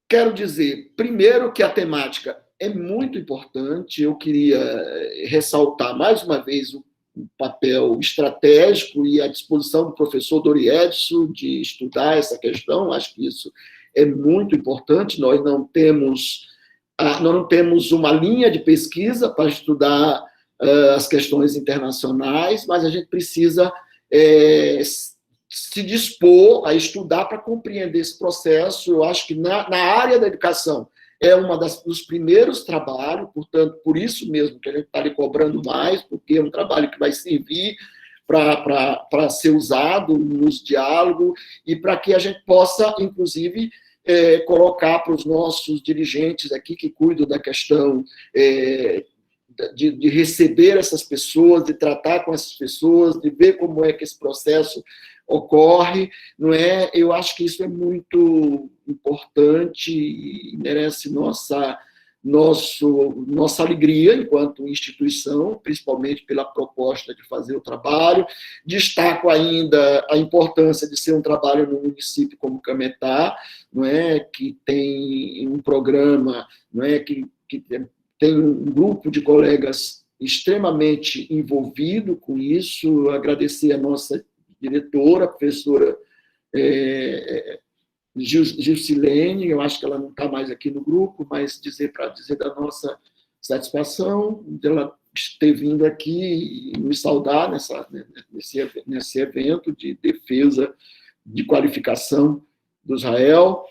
quero dizer, primeiro, que a temática é muito importante. Eu queria ressaltar mais uma vez o papel estratégico e a disposição do professor Dori Edson de estudar essa questão. Acho que isso é muito importante. Nós não temos uma linha de pesquisa para estudar as questões internacionais, mas a gente precisa se dispor a estudar para compreender esse processo. Eu acho que na área da educação é dos primeiros trabalhos, portanto, por isso mesmo que a gente está lhe cobrando mais, porque é um trabalho que vai servir para ser usado nos diálogos e para que a gente possa, inclusive, colocar para os nossos dirigentes aqui que cuidam da questão de receber essas pessoas, de tratar com essas pessoas, de ver como é que esse processo ocorre, não é? Eu acho que isso é muito importante e merece nossa alegria enquanto instituição, principalmente pela proposta de fazer o trabalho. Destaco ainda a importância de ser um trabalho num município como Cametá, não é? Que tem um programa, não é? que tem um grupo de colegas extremamente envolvido com isso. Agradecer a nossa diretora, a professora Gilcilene, eu acho que ela não está mais aqui no grupo, mas para dizer da nossa satisfação dela ter vindo aqui e nos saudar nesse evento de defesa de qualificação do Israel.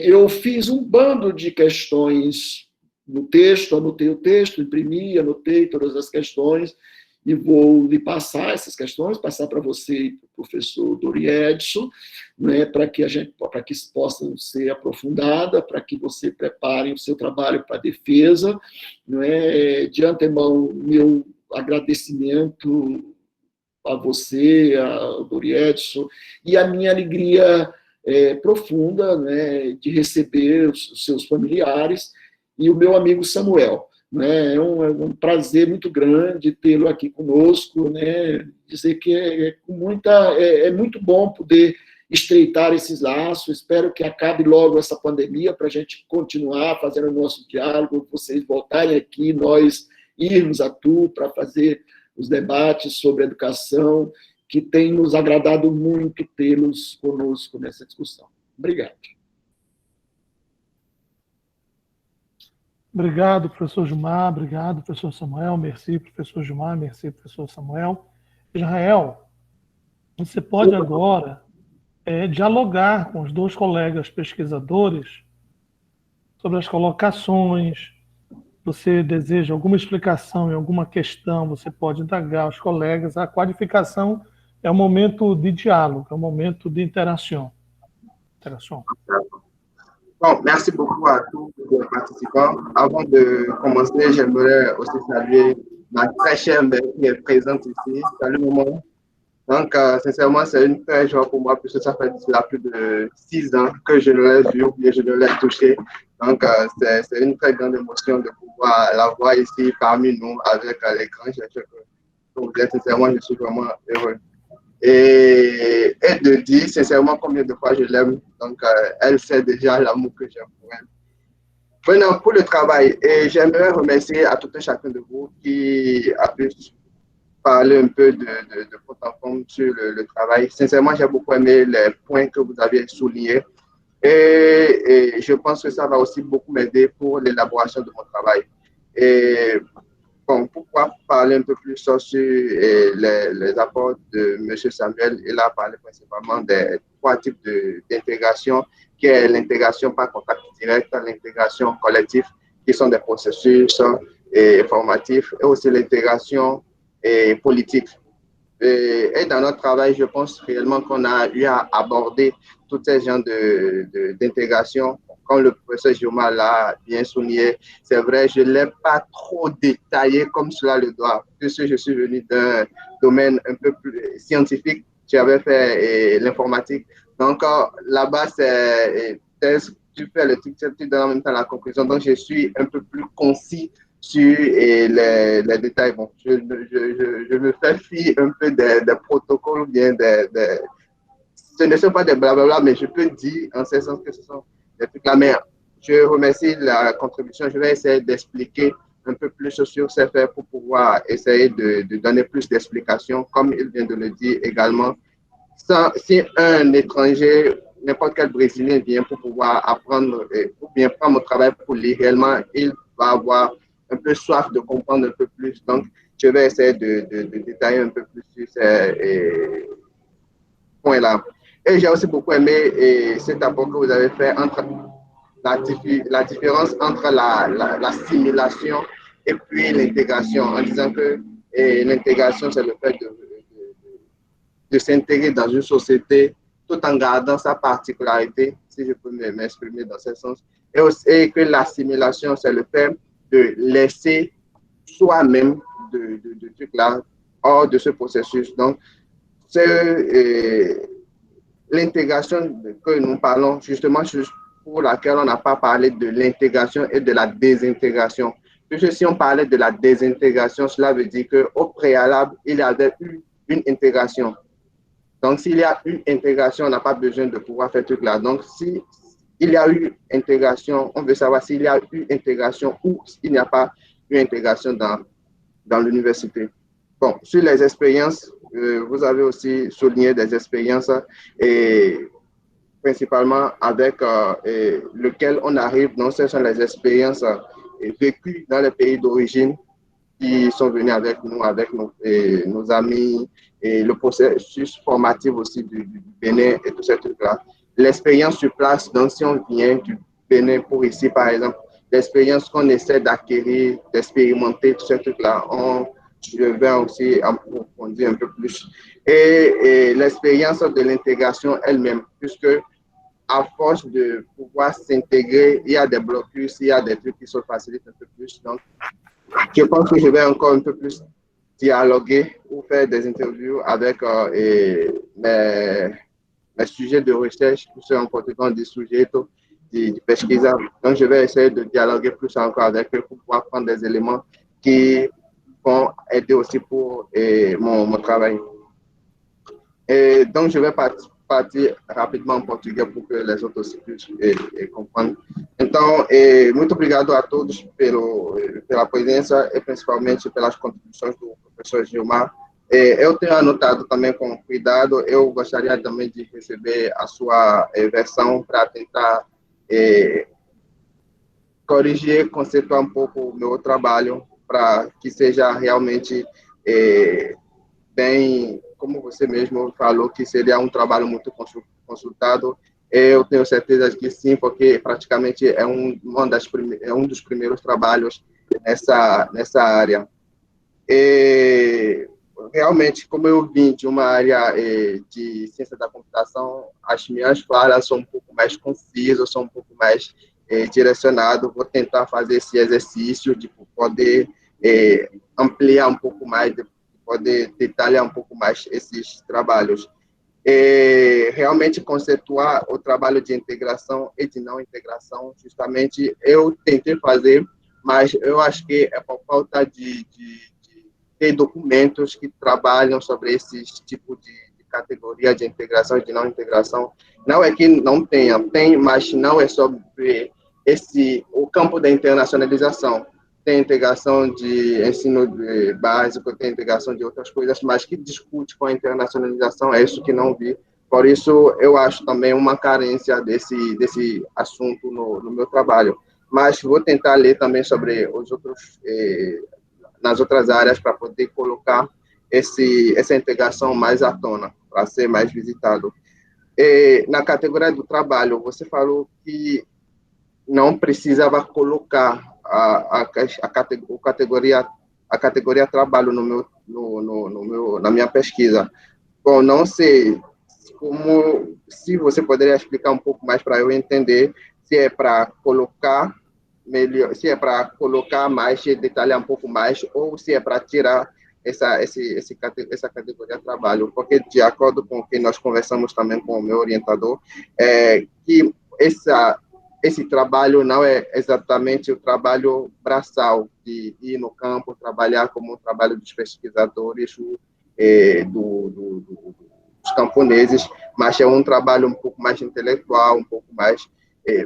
Eu fiz um bando de questões no texto, anotei o texto, imprimi, anotei todas as questões, e vou lhe passar essas questões, passar para você e para o professor Dori Edson, né, para que isso possa ser aprofundada, para que você prepare o seu trabalho para a defesa. Né. De antemão, meu agradecimento a você, ao Dori Edson, e a minha alegria profunda, né, de receber os seus familiares e o meu amigo Samuel. É um prazer muito grande tê-lo aqui conosco, né? Dizer que é muito bom poder estreitar esses laços. Espero que acabe logo essa pandemia para a gente continuar fazendo o nosso diálogo, vocês voltarem aqui, nós irmos a Tu para fazer os debates sobre educação, que tem nos agradado muito tê-los conosco nessa discussão. Obrigado. Obrigado, professor Gilmar. Obrigado, professor Samuel. Merci, professor Gilmar. Merci, professor Samuel. Israel, você pode agora dialogar com os dois colegas pesquisadores sobre as colocações. Você deseja alguma explicação em alguma questão, você pode indagar aos colegas. A qualificação é um momento de diálogo, é um momento de interação. Bon, merci beaucoup à tous les participants. Avant de commencer, j'aimerais aussi saluer ma très chère mère qui est présente ici. Salut maman. Donc, sincèrement, c'est une très joie pour moi puisque ça fait cela plus de 6 ans que je ne l'ai vu ou bien je ne l'ai touché. Donc, c'est une très grande émotion de pouvoir la voir ici parmi nous avec les grands chercheurs que vous êtes. Sincèrement, je suis vraiment heureux. Et de dire sincèrement combien de fois je l'aime. Donc, elle sait déjà l'amour que j'ai pour elle. Maintenant, pour le travail, et j'aimerais remercier à tout un chacun de vous qui a pu parler un peu de votre forme sur le travail. Sincèrement, j'ai beaucoup aimé les points que vous avez soulignés et je pense que ça va aussi beaucoup m'aider pour l'élaboration de mon travail. Et bon, pourquoi parler un peu plus sur les apports de M. Samuel? Il a parlé principalement des 3 types d'intégration, qui est l'intégration par contact direct, l'intégration collective, qui sont des processus formatifs, et aussi l'intégration politique. Et dans notre travail, je pense réellement qu'on a eu à aborder tous ces genres d'intégration. Comme le professeur Gioma l'a bien souligné, c'est vrai, je ne l'ai pas trop détaillé comme cela le doit, puisque je suis venu d'un domaine un peu plus scientifique. J'avais fait l'informatique. Donc là-bas, tu fais le truc, tu donnes en même temps la conclusion. Donc, je suis un peu plus concis sur les détails. Bon, je me fais fi un peu des protocoles ou bien ce ne sont pas des blablabla, mais je peux dire en ce sens que ce sont des trucs là. Mais je remercie la contribution. Je vais essayer d'expliquer un peu plus sur ces faits pour pouvoir essayer de donner plus d'explications, comme il vient de le dire également. Si un étranger, n'importe quel Brésilien vient pour pouvoir apprendre ou bien prendre mon travail pour lire réellement, il va avoir un peu soif de comprendre un peu plus. Donc, je vais essayer de détailler un peu plus sur ces points-là. Et j'ai aussi beaucoup aimé cet apport que vous avez fait entre la différence entre l'assimilation et puis l'intégration, en disant que l'intégration, c'est le fait de s'intégrer dans une société tout en gardant sa particularité, si je peux m'exprimer dans ce sens, et que l'assimilation, c'est le fait de laisser soi-même de trucs là hors de ce processus. Donc, c'est l'intégration que nous parlons, justement, pour laquelle on n'a pas parlé de l'intégration et de la désintégration. Puisque si on parlait de la désintégration, cela veut dire qu'au préalable, il y avait eu une intégration. Donc, s'il y a eu intégration, on n'a pas besoin de pouvoir faire tout là. Donc, s'il y a eu intégration, on veut savoir s'il y a eu intégration ou s'il n'y a pas eu intégration dans l'université. Bon, sur les expériences, vous avez aussi souligné des expériences et principalement avec lequel on arrive, non, ce sont les expériences vécues dans les pays d'origine qui sont venus avec nous, avec nos amis, et le processus formatif aussi du Bénin et tout ce truc-là. L'expérience sur place, donc si on vient du Bénin pour ici, par exemple, l'expérience qu'on essaie d'acquérir, d'expérimenter, tout ce truc-là, je vais aussi approfondir un peu plus. Et l'expérience de l'intégration elle-même, puisque à force de pouvoir s'intégrer, il y a des blocus, il y a des trucs qui se facilitent un peu plus. Donc, je pense que je vais encore un peu plus dialoguer ou faire des interviews avec mes sujets de recherche, qui sont en portugais des sujets de pesquisa. Donc, je vais essayer de dialoguer plus encore avec eux pour pouvoir prendre des éléments qui vont aider aussi pour mon travail. Et donc, je vais partir rapidement en português pour que les autres aussi puissent comprendre. Então, muito obrigado a todos pela presença e principalmente pelas contribuições do professor Gilmar. Eu tenho anotado também com cuidado, eu gostaria também de receber a sua versão para tentar corrigir, conceituar um pouco o meu trabalho, para que seja realmente bem, como você mesmo falou, que seria um trabalho muito consultado. Eu tenho certeza que sim, porque praticamente é um dos primeiros trabalhos nessa área. realmente, como eu vim de uma área de ciência da computação, as minhas falas são um pouco mais concisas, são um pouco mais direcionado. Vou tentar fazer esse exercício de poder ampliar um pouco mais, de poder detalhar um pouco mais esses trabalhos. Realmente conceituar o trabalho de integração e de não integração, justamente eu tentei fazer, mas eu acho que é por falta de ter documentos que trabalham sobre esses tipos de categoria de integração e de não integração. Não é que não tenha, tem, mas não é sobre o campo da internacionalização. Tem integração de ensino básico, tem integração de outras coisas, mas que discute com a internacionalização, é isso que não vi. Por isso, eu acho também uma carência desse assunto no meu trabalho. Mas vou tentar ler também sobre os outros, nas outras áreas, para poder colocar essa integração mais à tona, para ser mais visitado. Na categoria do trabalho, você falou que não precisava colocar a categoria trabalho na minha pesquisa. Bom, não sei se você poderia explicar um pouco mais para eu entender se é para colocar melhor, se é para colocar mais, detalhar um pouco mais, ou se é para tirar essa categoria trabalho, porque de acordo com o que nós conversamos também com o meu orientador, que esse trabalho não é exatamente o trabalho braçal, de ir no campo, trabalhar como o trabalho dos pesquisadores dos camponeses, mas é um trabalho um pouco mais intelectual, um pouco mais...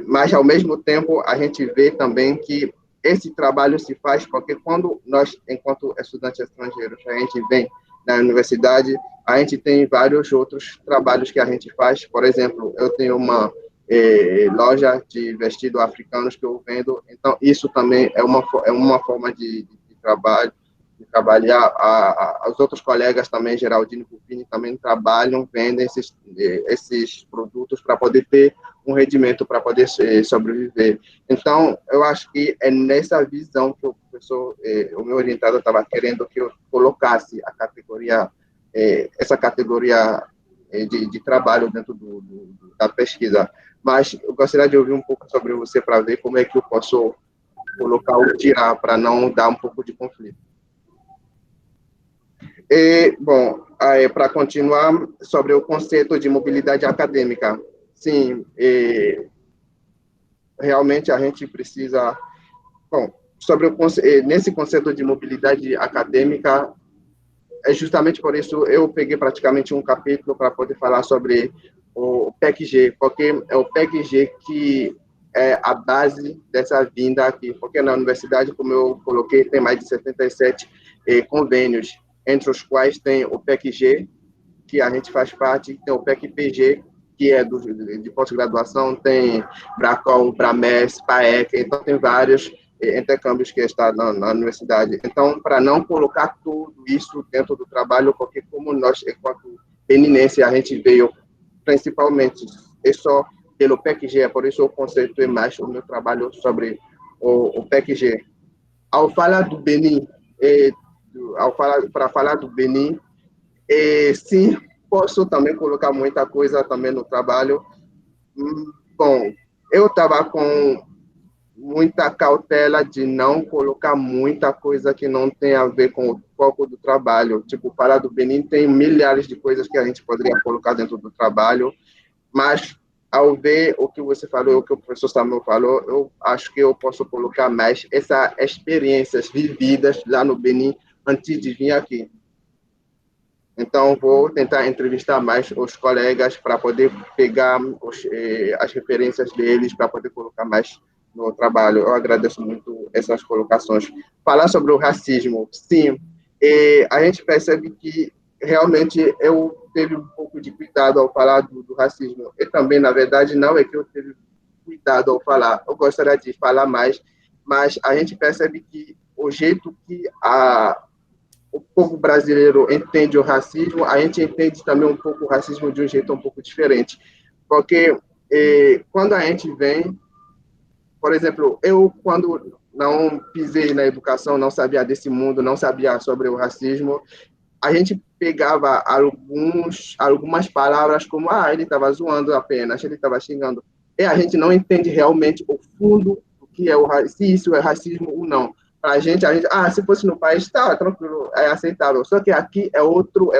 mas, ao mesmo tempo, a gente vê também que esse trabalho se faz porque quando nós, enquanto estudantes estrangeiros, a gente vem na universidade, a gente tem vários outros trabalhos que a gente faz. Por exemplo, eu tenho uma loja de vestidos africanos que eu vendo, então isso também é uma forma de trabalho, de trabalhar. Os outros colegas também, Geraldino e Pupini, também trabalham, vendem esses produtos para poder ter um rendimento, para poder sobreviver. Então, eu acho que é nessa visão que o meu orientador estava querendo que eu colocasse essa categoria de trabalho dentro da pesquisa. Mas eu gostaria de ouvir um pouco sobre você para ver como é que eu posso colocar ou tirar para não dar um pouco de conflito. Bom, para continuar sobre o conceito de mobilidade acadêmica, sim, realmente a gente precisa... Bom, nesse conceito de mobilidade acadêmica, é justamente por isso eu peguei praticamente um capítulo para poder falar sobre o PEC-G, porque é o PEC-G que é a base dessa vinda aqui, porque na universidade, como eu coloquei, tem mais de 77 convênios, entre os quais tem o PEC-G, que a gente faz parte, tem o PEC-PG, que é de pós-graduação, tem BRACOL, BRAMES, PAEC, então tem vários intercâmbios que estão na universidade. Então, para não colocar tudo isso dentro do trabalho, porque como nós, enquanto beninense, a gente veio principalmente só pelo PEC-G, por isso eu conceituei mais o meu trabalho sobre o PEC-G. Ao falar do Benin, para falar do Benin, sim, posso também colocar muita coisa também no trabalho. Bom, eu estava com muita cautela de não colocar muita coisa que não tem a ver com o foco do trabalho. Tipo, falar do Benin tem milhares de coisas que a gente poderia colocar dentro do trabalho, mas ao ver o que você falou, o que o professor Samuel falou, eu acho que eu posso colocar mais essas experiências vividas lá no Benin antes de vir aqui. Então, vou tentar entrevistar mais os colegas para poder pegar as referências deles, para poder colocar mais no trabalho. Eu agradeço muito essas colocações. Falar sobre o racismo, sim, a gente percebe que realmente eu teve um pouco de cuidado ao falar do racismo. E também, na verdade, não é que eu teve cuidado ao falar. Eu gostaria de falar mais, mas a gente percebe que o jeito que o povo brasileiro entende o racismo, a gente entende também um pouco o racismo de um jeito um pouco diferente. Porque quando a gente vem, por exemplo, eu, quando não pisei na educação, não sabia desse mundo, não sabia sobre o racismo, a gente pegava algumas palavras como, ele estava zoando apenas, ele estava xingando. E a gente não entende realmente o fundo do que é se isso é racismo ou não. Para a gente, se fosse no país, tá, tranquilo, é aceitável. Só que aqui é outro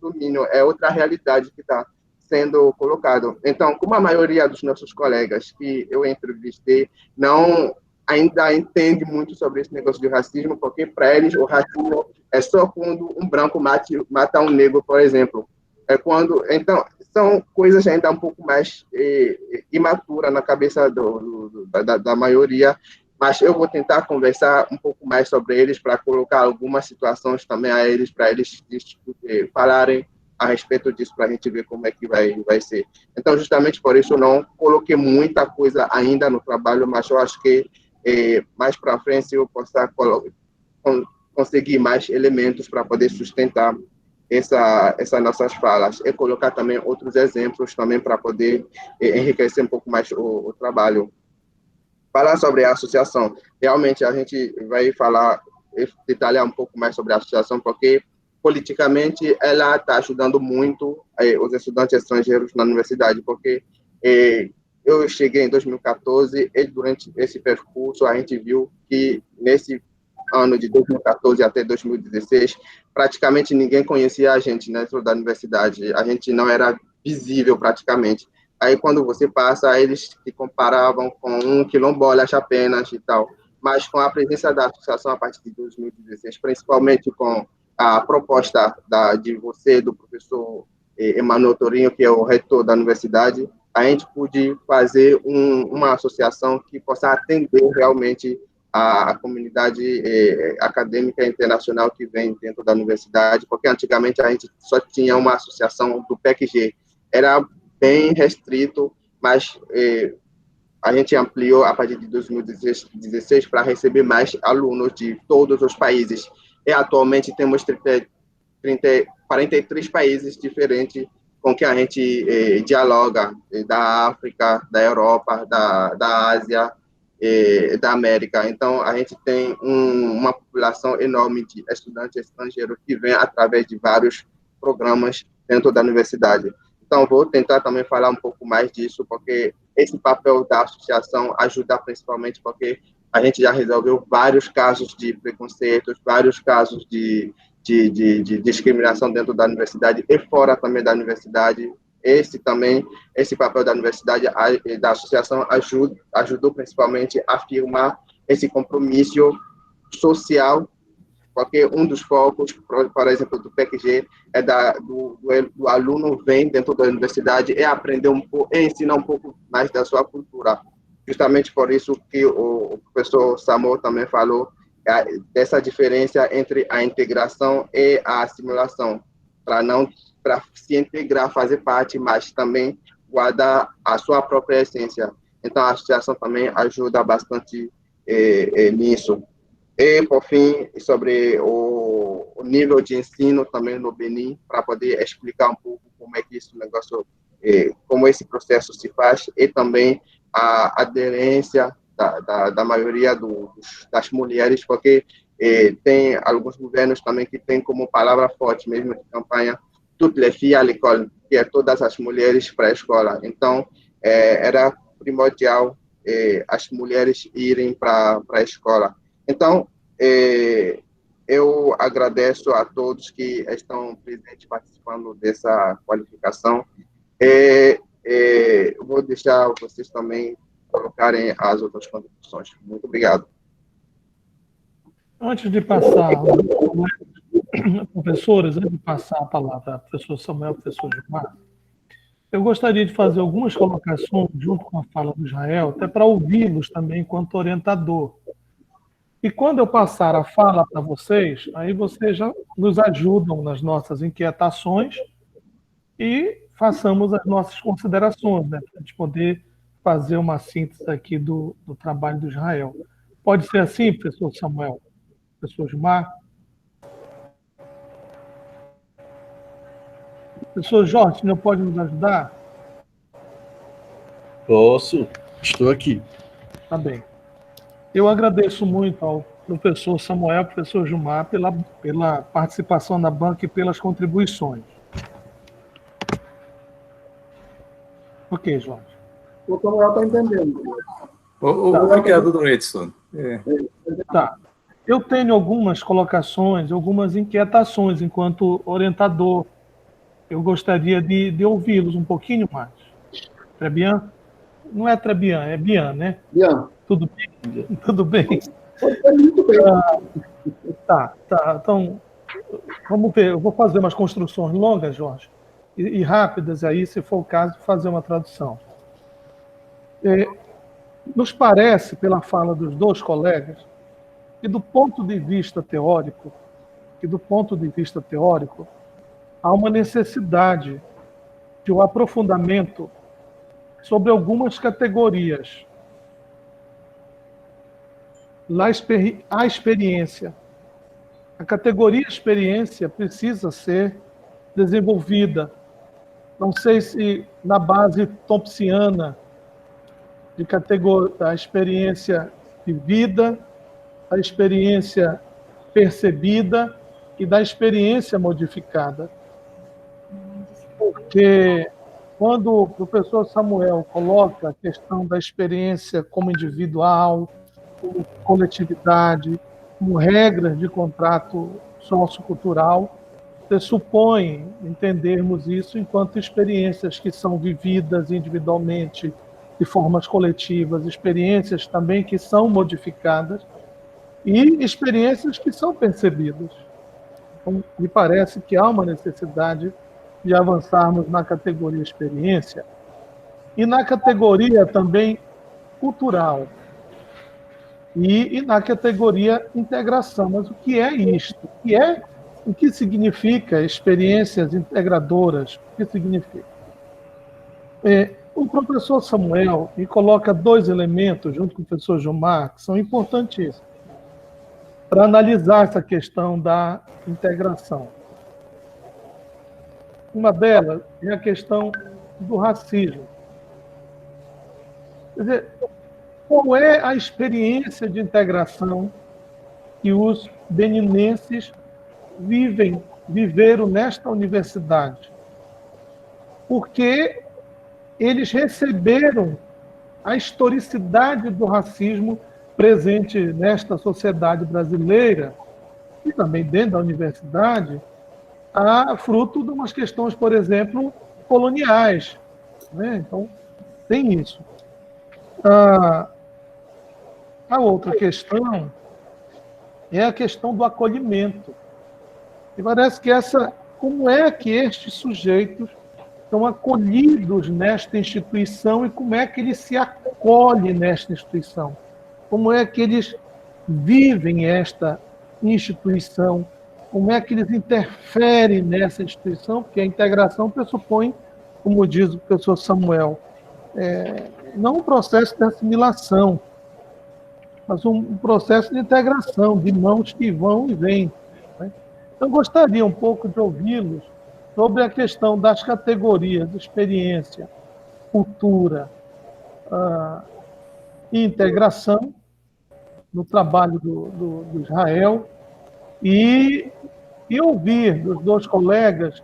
domínio, é outra realidade que está sendo colocado. Então, como a maioria dos nossos colegas que eu entrevistei não ainda entende muito sobre esse negócio de racismo, porque para eles o racismo é só quando um branco mata um negro, por exemplo. Então, são coisas ainda um pouco mais imaturas na cabeça da maioria, mas eu vou tentar conversar um pouco mais sobre eles para colocar algumas situações também a eles, para eles falarem a respeito disso, para a gente ver como é que vai ser. Então, justamente por isso, eu não coloquei muita coisa ainda no trabalho, mas eu acho que mais para frente eu possa conseguir mais elementos para poder sustentar essas nossas falas e colocar também outros exemplos também para poder enriquecer um pouco mais o trabalho. Falar sobre a associação, realmente a gente vai detalhar um pouco mais sobre a associação, porque politicamente ela está ajudando muito os estudantes estrangeiros na universidade, porque eu cheguei em 2014 e durante esse percurso a gente viu que nesse ano de 2014 até 2016, praticamente ninguém conhecia a gente dentro da universidade, a gente não era visível praticamente. Aí, quando você passa, eles te comparavam com um quilombolas apenas e tal. Mas com a presença da associação a partir de 2016, principalmente com a proposta de você, do professor Emanuel Torinho, que é o reitor da universidade, a gente pôde fazer uma associação que possa atender realmente a comunidade acadêmica internacional que vem dentro da universidade, porque antigamente a gente só tinha uma associação do PECG. Era bem restrito, mas a gente ampliou a partir de 2016 para receber mais alunos de todos os países. E atualmente temos 43 países diferentes com que a gente dialoga, da África, da Europa, da Ásia, da América. Então, a gente tem uma população enorme de estudantes estrangeiros que vêm através de vários programas dentro da universidade. Então, vou tentar também falar um pouco mais disso, porque esse papel da associação ajuda principalmente porque a gente já resolveu vários casos de preconceitos, vários casos de discriminação dentro da universidade e fora também da universidade. Esse papel da universidade, da associação, ajudou principalmente a firmar esse compromisso social, porque um dos focos, por exemplo, do PECG, é do aluno vem dentro da universidade e aprender e ensinar um pouco mais da sua cultura. Justamente por isso que o professor Samuel também falou dessa diferença entre a integração e a assimilação, para se integrar, fazer parte, mas também guardar a sua própria essência. Então, a associação também ajuda bastante nisso. E, por fim, sobre o nível de ensino também no Benin, para poder explicar um pouco como é que esse negócio, como esse processo se faz, e também a aderência da maioria das mulheres, porque tem alguns governos também que têm como palavra forte mesmo de campanha, toutes les filles à l'école, que é todas as mulheres para a escola. Então, era primordial as mulheres irem para a escola. Então, eu agradeço a todos que estão presentes participando dessa qualificação. Vou deixar vocês também colocarem as outras contribuições. Muito obrigado. Antes de passar, professores, antes de passar a palavra ao professor Samuel e ao professor Gilmar, eu gostaria de fazer algumas colocações junto com a fala do Israel, até para ouvi-los também enquanto orientador. E quando eu passar a fala para vocês, aí vocês já nos ajudam nas nossas inquietações e façamos as nossas considerações, né, para a gente poder fazer uma síntese aqui do trabalho do Israel. Pode ser assim, professor Samuel? Professor Gilmar? Professor Jorge, não pode nos ajudar? Posso, estou aqui. Tá bem. Eu agradeço muito ao professor Samuel, professor Gilmar, pela participação na banca e pelas contribuições. Ok, Jorge. O Samuel está entendendo. Obrigado, Dr. Edson. Tá. Eu tenho algumas colocações, algumas inquietações enquanto orientador. Eu gostaria de ouvi-los um pouquinho mais. Trebian? Não é Trebian, é Bian, né? Bian. Tudo bem? Tudo bem? Muito bem. Tá. Então, vamos ver. Eu vou fazer umas construções longas, Jorge, e rápidas, aí, se for o caso, fazer uma tradução. Nos parece, pela fala dos dois colegas, que do ponto de vista teórico, há uma necessidade de um aprofundamento sobre algumas categorias. A experiência. A categoria experiência precisa ser desenvolvida. Não sei se na base thompsiana da experiência vivida, da experiência percebida e da experiência modificada. Porque quando o professor Samuel coloca a questão da experiência como individual, como coletividade, como regras de contrato sociocultural, pressupõe entendermos isso enquanto experiências que são vividas individualmente de formas coletivas, experiências também que são modificadas e experiências que são percebidas. Então, me parece que há uma necessidade de avançarmos na categoria experiência e na categoria também cultural e na categoria integração. Mas o que é isto? O que significa experiências integradoras? O que significa? O professor Samuel me coloca dois elementos, junto com o professor Gilmar, que são importantíssimos para analisar essa questão da integração. Uma delas é a questão do racismo. Quer dizer, qual é a experiência de integração que os beninenses viveram nesta universidade? Porque eles receberam a historicidade do racismo presente nesta sociedade brasileira e também dentro da universidade, fruto de umas questões, por exemplo, coloniais, né? Então, tem isso. A outra questão é a questão do acolhimento. E parece que como é que estes sujeitos são acolhidos nesta instituição e como é que eles se acolhem nesta instituição? Como é que eles vivem esta instituição? Como é que eles interferem nessa instituição? Porque a integração pressupõe, como diz o professor Samuel, não um processo de assimilação, mas um processo de integração, de mãos que vão e vêm. Né? Então, gostaria um pouco de ouvi-los sobre a questão das categorias de experiência, cultura e integração no trabalho do Israel e ouvir dos dois colegas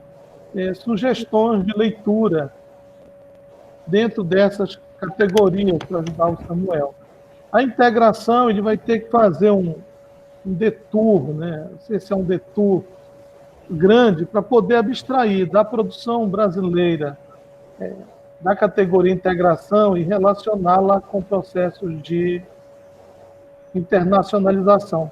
sugestões de leitura dentro dessas categorias para ajudar o Samuel. A integração, ele vai ter que fazer um detour, né? Não sei se é um detour grande, para poder abstrair da produção brasileira da categoria integração e relacioná-la com processos de internacionalização.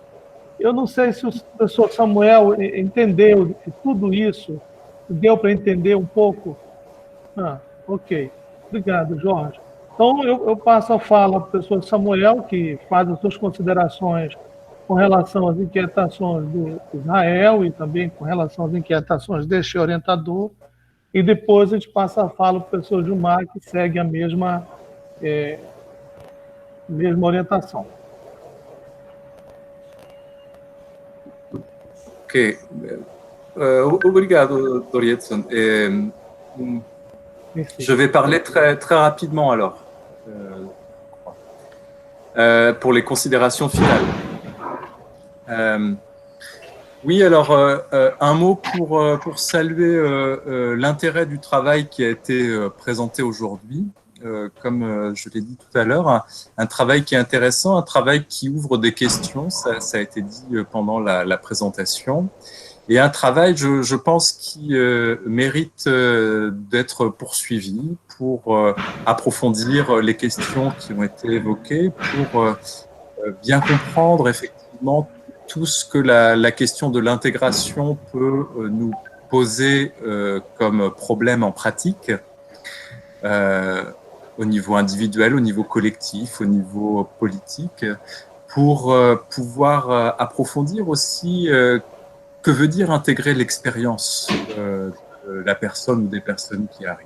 Eu não sei se o professor Samuel entendeu tudo isso, deu para entender um pouco? Ok. Obrigado, Jorge. Então, eu passo a fala para o professor Samuel, que faz as suas considerações com relação às inquietações do Israel e também com relação às inquietações deste orientador, e depois a gente passa a fala para o professor Gilmar, que segue a mesma orientação. Ok. Obrigado, Dr. Edson. Je vais parler très rapidement alors, pour les considérations finales. Oui, alors un mot pour saluer l'intérêt du travail qui a été présenté aujourd'hui. Comme je l'ai dit tout à l'heure, un travail qui est intéressant, un travail qui ouvre des questions, ça a été dit pendant la présentation, et un travail, je pense, qui mérite d'être poursuivi pour approfondir les questions qui ont été évoquées, pour bien comprendre effectivement tout ce que la question de l'intégration peut nous poser comme problème en pratique, au niveau individuel, au niveau collectif, au niveau politique, pour pouvoir approfondir aussi que veut dire intégrer l'expérience de la personne ou des personnes qui arrivent.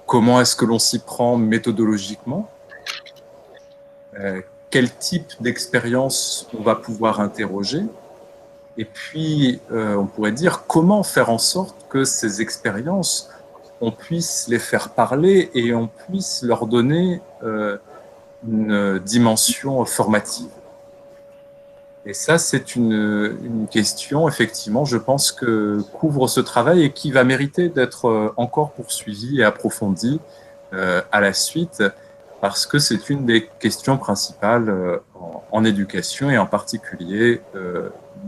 Comment est-ce que l'on s'y prend méthodologiquement? Quel type d'expérience on va pouvoir interroger? Et puis, on pourrait dire comment faire en sorte que ces expériences, on puisse les faire parler et on puisse leur donner une dimension formative. Et ça, c'est une question, effectivement, je pense, que couvre ce travail et qui va mériter d'être encore poursuivi et approfondi à la suite, parce que c'est une des questions principales en éducation et en particulier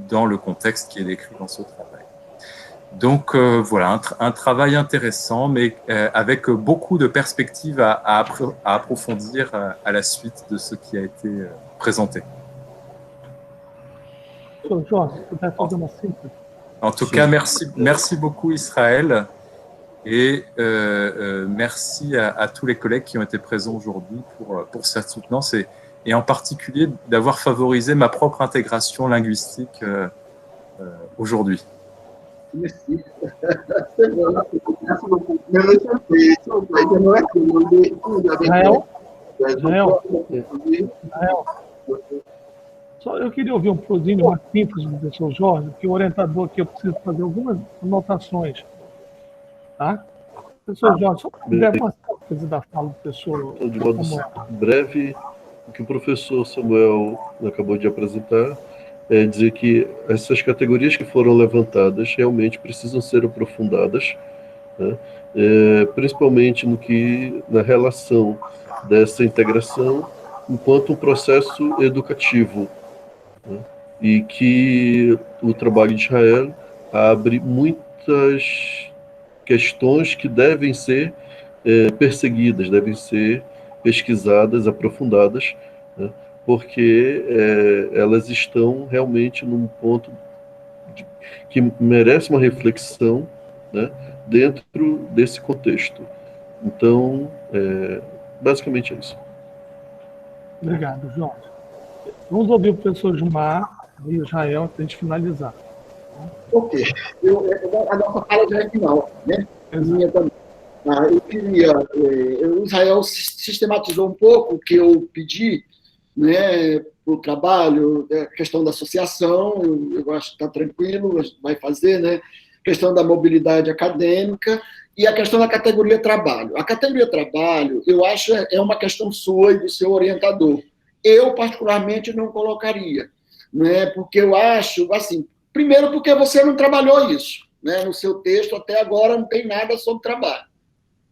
dans le contexte qui est décrit dans ce travail. Donc voilà, un travail intéressant, mais avec beaucoup de perspectives à approfondir à la suite de ce qui a été présenté. Jorge, puder fazer uma síntese. En tout cas, merci beaucoup Israël, et merci à tous les collègues qui ont été présents aujourd'hui pour cette soutenance et en particulier d'avoir favorisé ma propre intégration linguistique aujourd'hui. Merci. C'est bon. Merci beaucoup. Mais monsieur, j'aimerais te demander si vous avez... Só eu queria ouvir um pouquinho, uma síntese do professor Jorge, que o orientador aqui eu preciso fazer algumas anotações. Tá? Professor Jorge, só puder uma síntese da fala do professor. De modo breve, o que o professor Samuel acabou de apresentar é dizer que essas categorias que foram levantadas realmente precisam ser aprofundadas, né? Principalmente na relação dessa integração enquanto um processo educativo, né? E que o trabalho de Israel abre muitas questões que devem ser perseguidas, devem ser pesquisadas, aprofundadas, né? Porque elas estão realmente num ponto que merece uma reflexão, né, dentro desse contexto. Então, basicamente é isso. Obrigado, Jorge. Vamos ouvir o professor Gilmar e Israel para a gente finalizar. Ok. A nossa fala já é final, né? Minha também. Eu queria... o Israel sistematizou um pouco o que eu pedi, né, para o trabalho, a questão da associação, eu acho que está tranquilo, vai fazer, né? A questão da mobilidade acadêmica e a questão da categoria trabalho. A categoria trabalho, eu acho, é uma questão sua e do seu orientador. Eu, particularmente, não colocaria, né? Porque eu acho, assim, primeiro porque você não trabalhou isso, né? No seu texto, até agora, não tem nada sobre trabalho.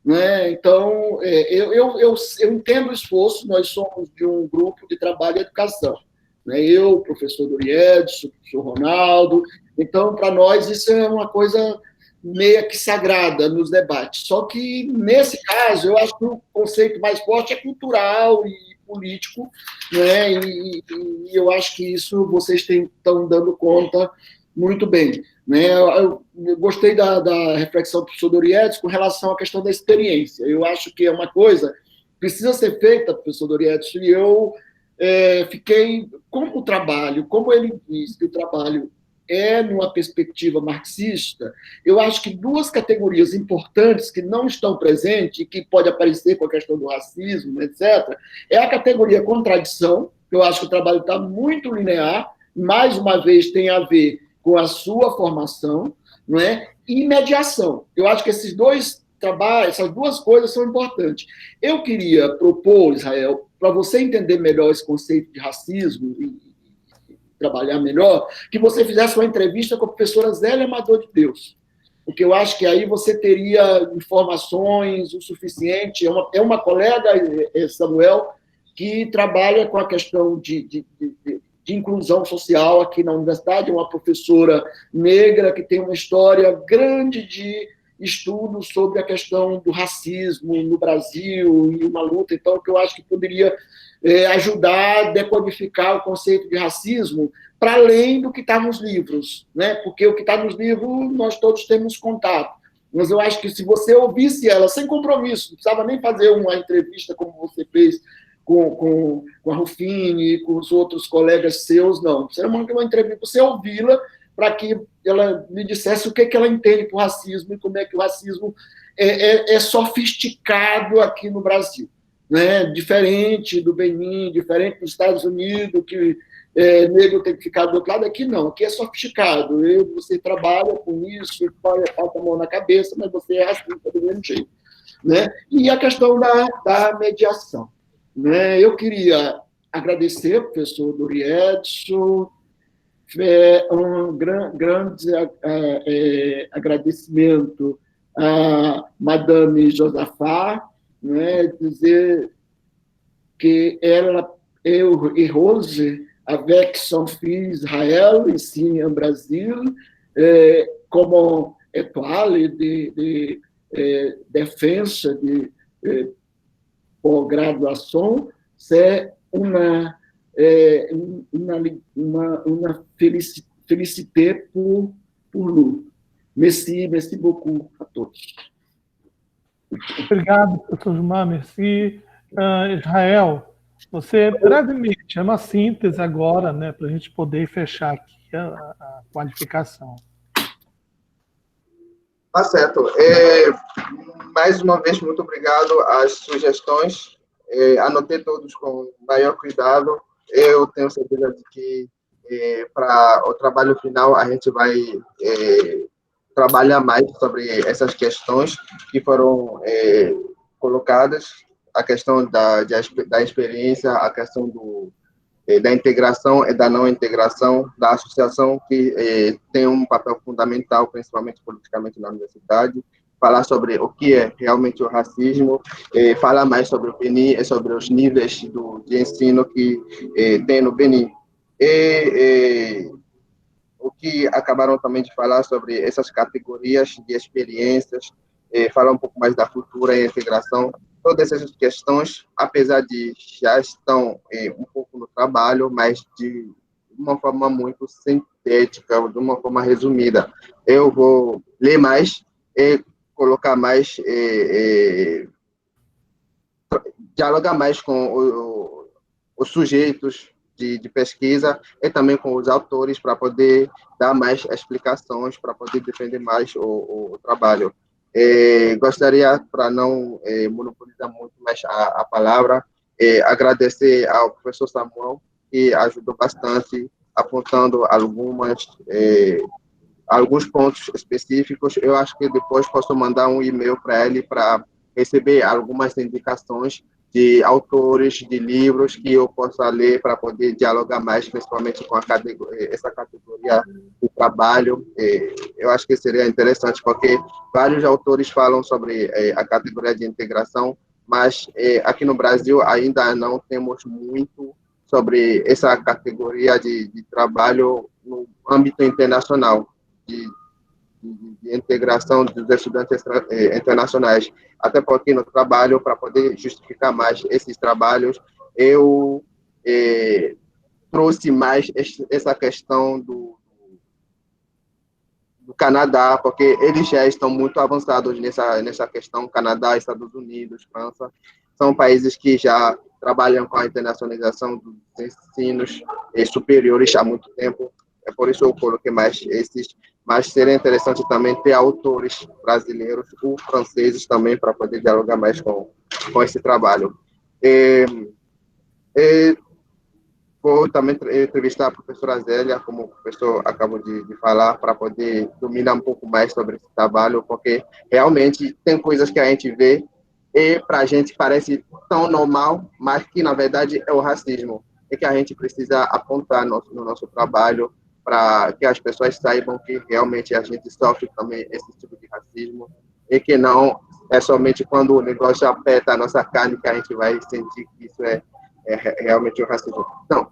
Né? Então, eu entendo o esforço, nós somos de um grupo de trabalho e educação. Né? Eu, o professor Doriedson, o professor Ronaldo, então, para nós, isso é uma coisa meio que sagrada nos debates. Só que, nesse caso, eu acho que o conceito mais forte é cultural e político, né? E eu acho que isso vocês estão dando conta muito bem. Né? Eu gostei da reflexão do professor Doriedson com relação à questão da experiência. Eu acho que é uma coisa que precisa ser feita, professor Doriedson, e eu fiquei, como o trabalho, como ele diz que o trabalho é numa perspectiva marxista, eu acho que duas categorias importantes que não estão presentes e que pode aparecer com a questão do racismo, etc., é a categoria contradição, que eu acho que o trabalho está muito linear, mais uma vez tem a ver com a sua formação, não é? E mediação. Eu acho que esses dois trabalhos, essas duas coisas são importantes. Eu queria propor, Israel, para você entender melhor esse conceito de racismo trabalhar melhor, que você fizesse uma entrevista com a professora Zélia Amador de Deus, porque eu acho que aí você teria informações o suficiente. É uma colega, Samuel, que trabalha com a questão de inclusão social aqui na universidade, é uma professora negra que tem uma história grande de estudos sobre a questão do racismo no Brasil e uma luta, então, que eu acho que poderia ajudar a decodificar o conceito de racismo para além do que está nos livros, né? Porque o que está nos livros nós todos temos contato. Mas eu acho que se você ouvisse ela sem compromisso, não precisava nem fazer uma entrevista como você fez com a Rufine e com os outros colegas seus, não. Você uma entrevista, você ouvi-la para que ela me dissesse o que ela entende por racismo e como é que o racismo é sofisticado aqui no Brasil, né? Diferente do Benin, diferente dos Estados Unidos, que negro tem que ficar do outro lado, aqui não, aqui é sofisticado. Você trabalha com isso, bota a mão na cabeça, mas você é racista do mesmo jeito, né? E a questão da mediação, né? Eu queria agradecer ao professor Dori Edson, um grande agradecimento à Madame Josafá, né? Dizer que ela, eu e Rose, avec son fils Israël, ici en Brasil, como étoile de defensa de pós-graduação, c'est uma félicité pour nous. Merci beaucoup a todos. Obrigado, professor Gilmar, merci. Israel, você brevemente, é uma síntese agora, né, para a gente poder fechar aqui a qualificação. Tá certo. Mais uma vez, muito obrigado às sugestões. Anotei todos com maior cuidado. Eu tenho certeza de que para o trabalho final a gente vai trabalhar mais sobre essas questões que foram colocadas, a questão da experiência, a questão da integração e da não integração, da associação, que tem um papel fundamental, principalmente politicamente na universidade, falar sobre o que é realmente o racismo, falar mais sobre o Benin e sobre os níveis de ensino que tem no Benin. O que acabaram também de falar sobre essas categorias de experiências, falar um pouco mais da cultura e integração, todas essas questões, apesar de já estão um pouco no trabalho, mas de uma forma muito sintética, de uma forma resumida. Eu vou ler mais e colocar mais, dialogar mais com os sujeitos de pesquisa e também com os autores para poder dar mais explicações, para poder defender mais o trabalho. Gostaria, para não monopolizar muito mais a palavra, agradecer ao professor Samuel, que ajudou bastante, apontando alguns pontos específicos. Eu acho que depois posso mandar um e-mail para ele para receber algumas indicações de autores, de livros que eu possa ler para poder dialogar mais, principalmente com essa categoria de trabalho. Eu acho que seria interessante, porque vários autores falam sobre a categoria de integração, mas aqui no Brasil ainda não temos muito sobre essa categoria de trabalho no âmbito internacional, de integração dos estudantes internacionais, até porque no trabalho, para poder justificar mais esses trabalhos, eu trouxe mais essa questão do Canadá, porque eles já estão muito avançados nessa questão. Canadá, Estados Unidos, França, são países que já trabalham com a internacionalização dos ensinos superiores há muito tempo. É por isso que eu coloquei mais esses, mas seria interessante também ter autores brasileiros ou franceses também para poder dialogar mais com esse trabalho. Vou também entrevistar a professora Zélia, como o professor acabou de falar, para poder dominar um pouco mais sobre esse trabalho, porque realmente tem coisas que a gente vê e para a gente parece tão normal, mas que na verdade é o racismo. e que a gente precisa apontar no nosso trabalho para que as pessoas saibam que realmente a gente sofre também esse tipo de racismo e que não é somente quando o negócio aperta a nossa carne que a gente vai sentir que isso é realmente o racismo. Então,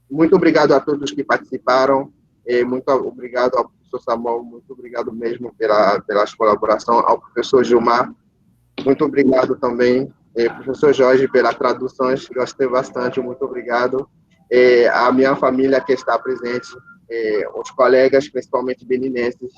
muito obrigado a todos que participaram, e muito obrigado ao professor Samuel, muito obrigado mesmo pela colaboração, ao professor Gilmar, muito obrigado também, professor Jorge, pelas traduções, gostei bastante, muito obrigado. A minha família que está presente, os colegas, principalmente beninenses,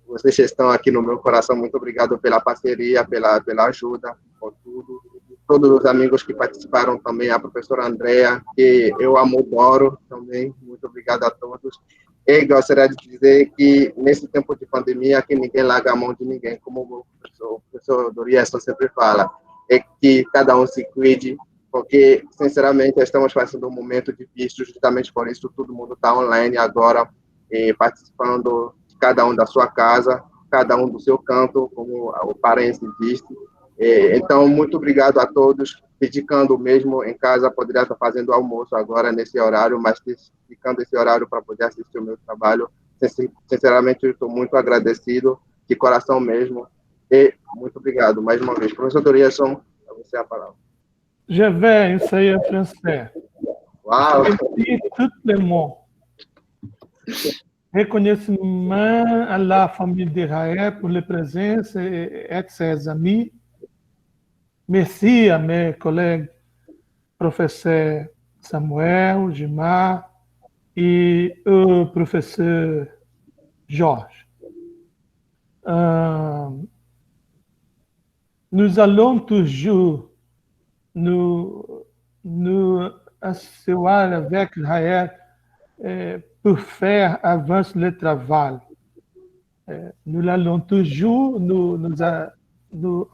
vocês estão aqui no meu coração, muito obrigado pela parceria, pela ajuda, por tudo. Todos os amigos que participaram também, a professora Andrea, que eu adoro também, muito obrigado a todos. E gostaria de dizer que, nesse tempo de pandemia, que ninguém larga a mão de ninguém, como o professor Dorieson sempre fala, é que cada um se cuide, porque, sinceramente, estamos passando um momento difícil, justamente por isso todo mundo está online agora, participando, cada um da sua casa, cada um do seu canto, como o Parense disse. Então, muito obrigado a todos, dedicando mesmo em casa, poderia estar fazendo almoço agora nesse horário, mas dedicando esse horário para poder assistir o meu trabalho. Sinceramente, eu estou muito agradecido, de coração mesmo, e muito obrigado mais uma vez. Professor Dorieson, a você a palavra. Je vais essayer français. Uau! Tout le monde. Reconhecimento à la famille d'Israël pour la présence et ses amis. Merci à mes collègues, professeur Samuel, Gilmar et au professeur Georges. Nous allons toujours nous asseoir avec Israël pour faire avancer le travail. Nous allons toujours nous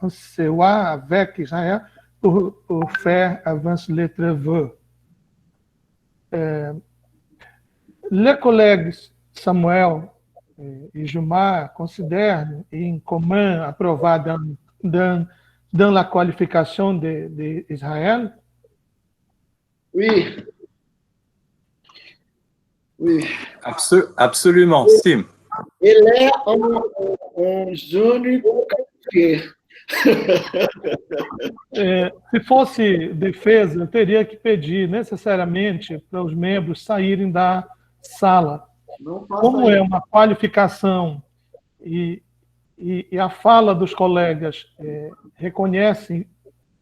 asseoir avec Israël pour faire avancer les travaux. Les collègues Samuel et Gilmar considèrent en commun approvar dans la qualification d'Israël? Oui. Oui. Absolument, Sim. Ele é um júnior qualifié. Se fosse defesa, eu teria que pedir necessariamente para os membros saírem da sala. Como é uma qualificação e a fala dos colegas reconhecem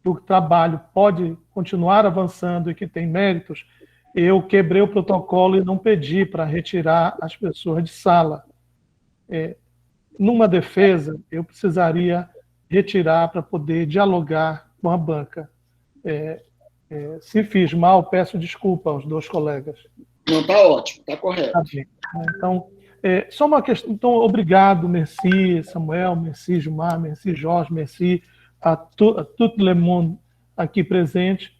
que o trabalho pode continuar avançando e que tem méritos, eu quebrei o protocolo e não pedi para retirar as pessoas de sala. Numa defesa, eu precisaria retirar para poder dialogar com a banca. Se fiz mal, peço desculpa aos dois colegas. Não, está ótimo, está correto. Tá bem. Então, só uma questão. Então, obrigado, merci, Samuel, merci, Gilmar, merci, Jorge, merci a todo le monde aqui presente.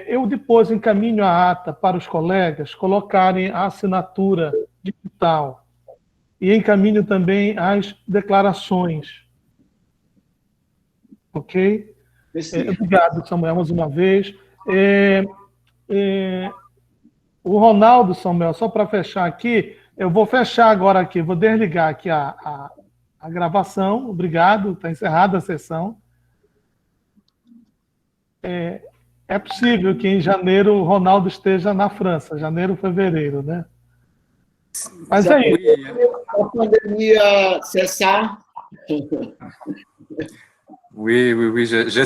Eu depois encaminho a ata para os colegas colocarem a assinatura digital e encaminho também as declarações. Ok? Obrigado, Samuel, mais uma vez. O Ronaldo, Samuel, só para fechar aqui, eu vou fechar agora aqui, vou desligar aqui a gravação. Obrigado, está encerrada a sessão. É possível que em janeiro o Ronaldo esteja na França, janeiro, fevereiro, né? Mas é isso. A pandemia cessar. Oui,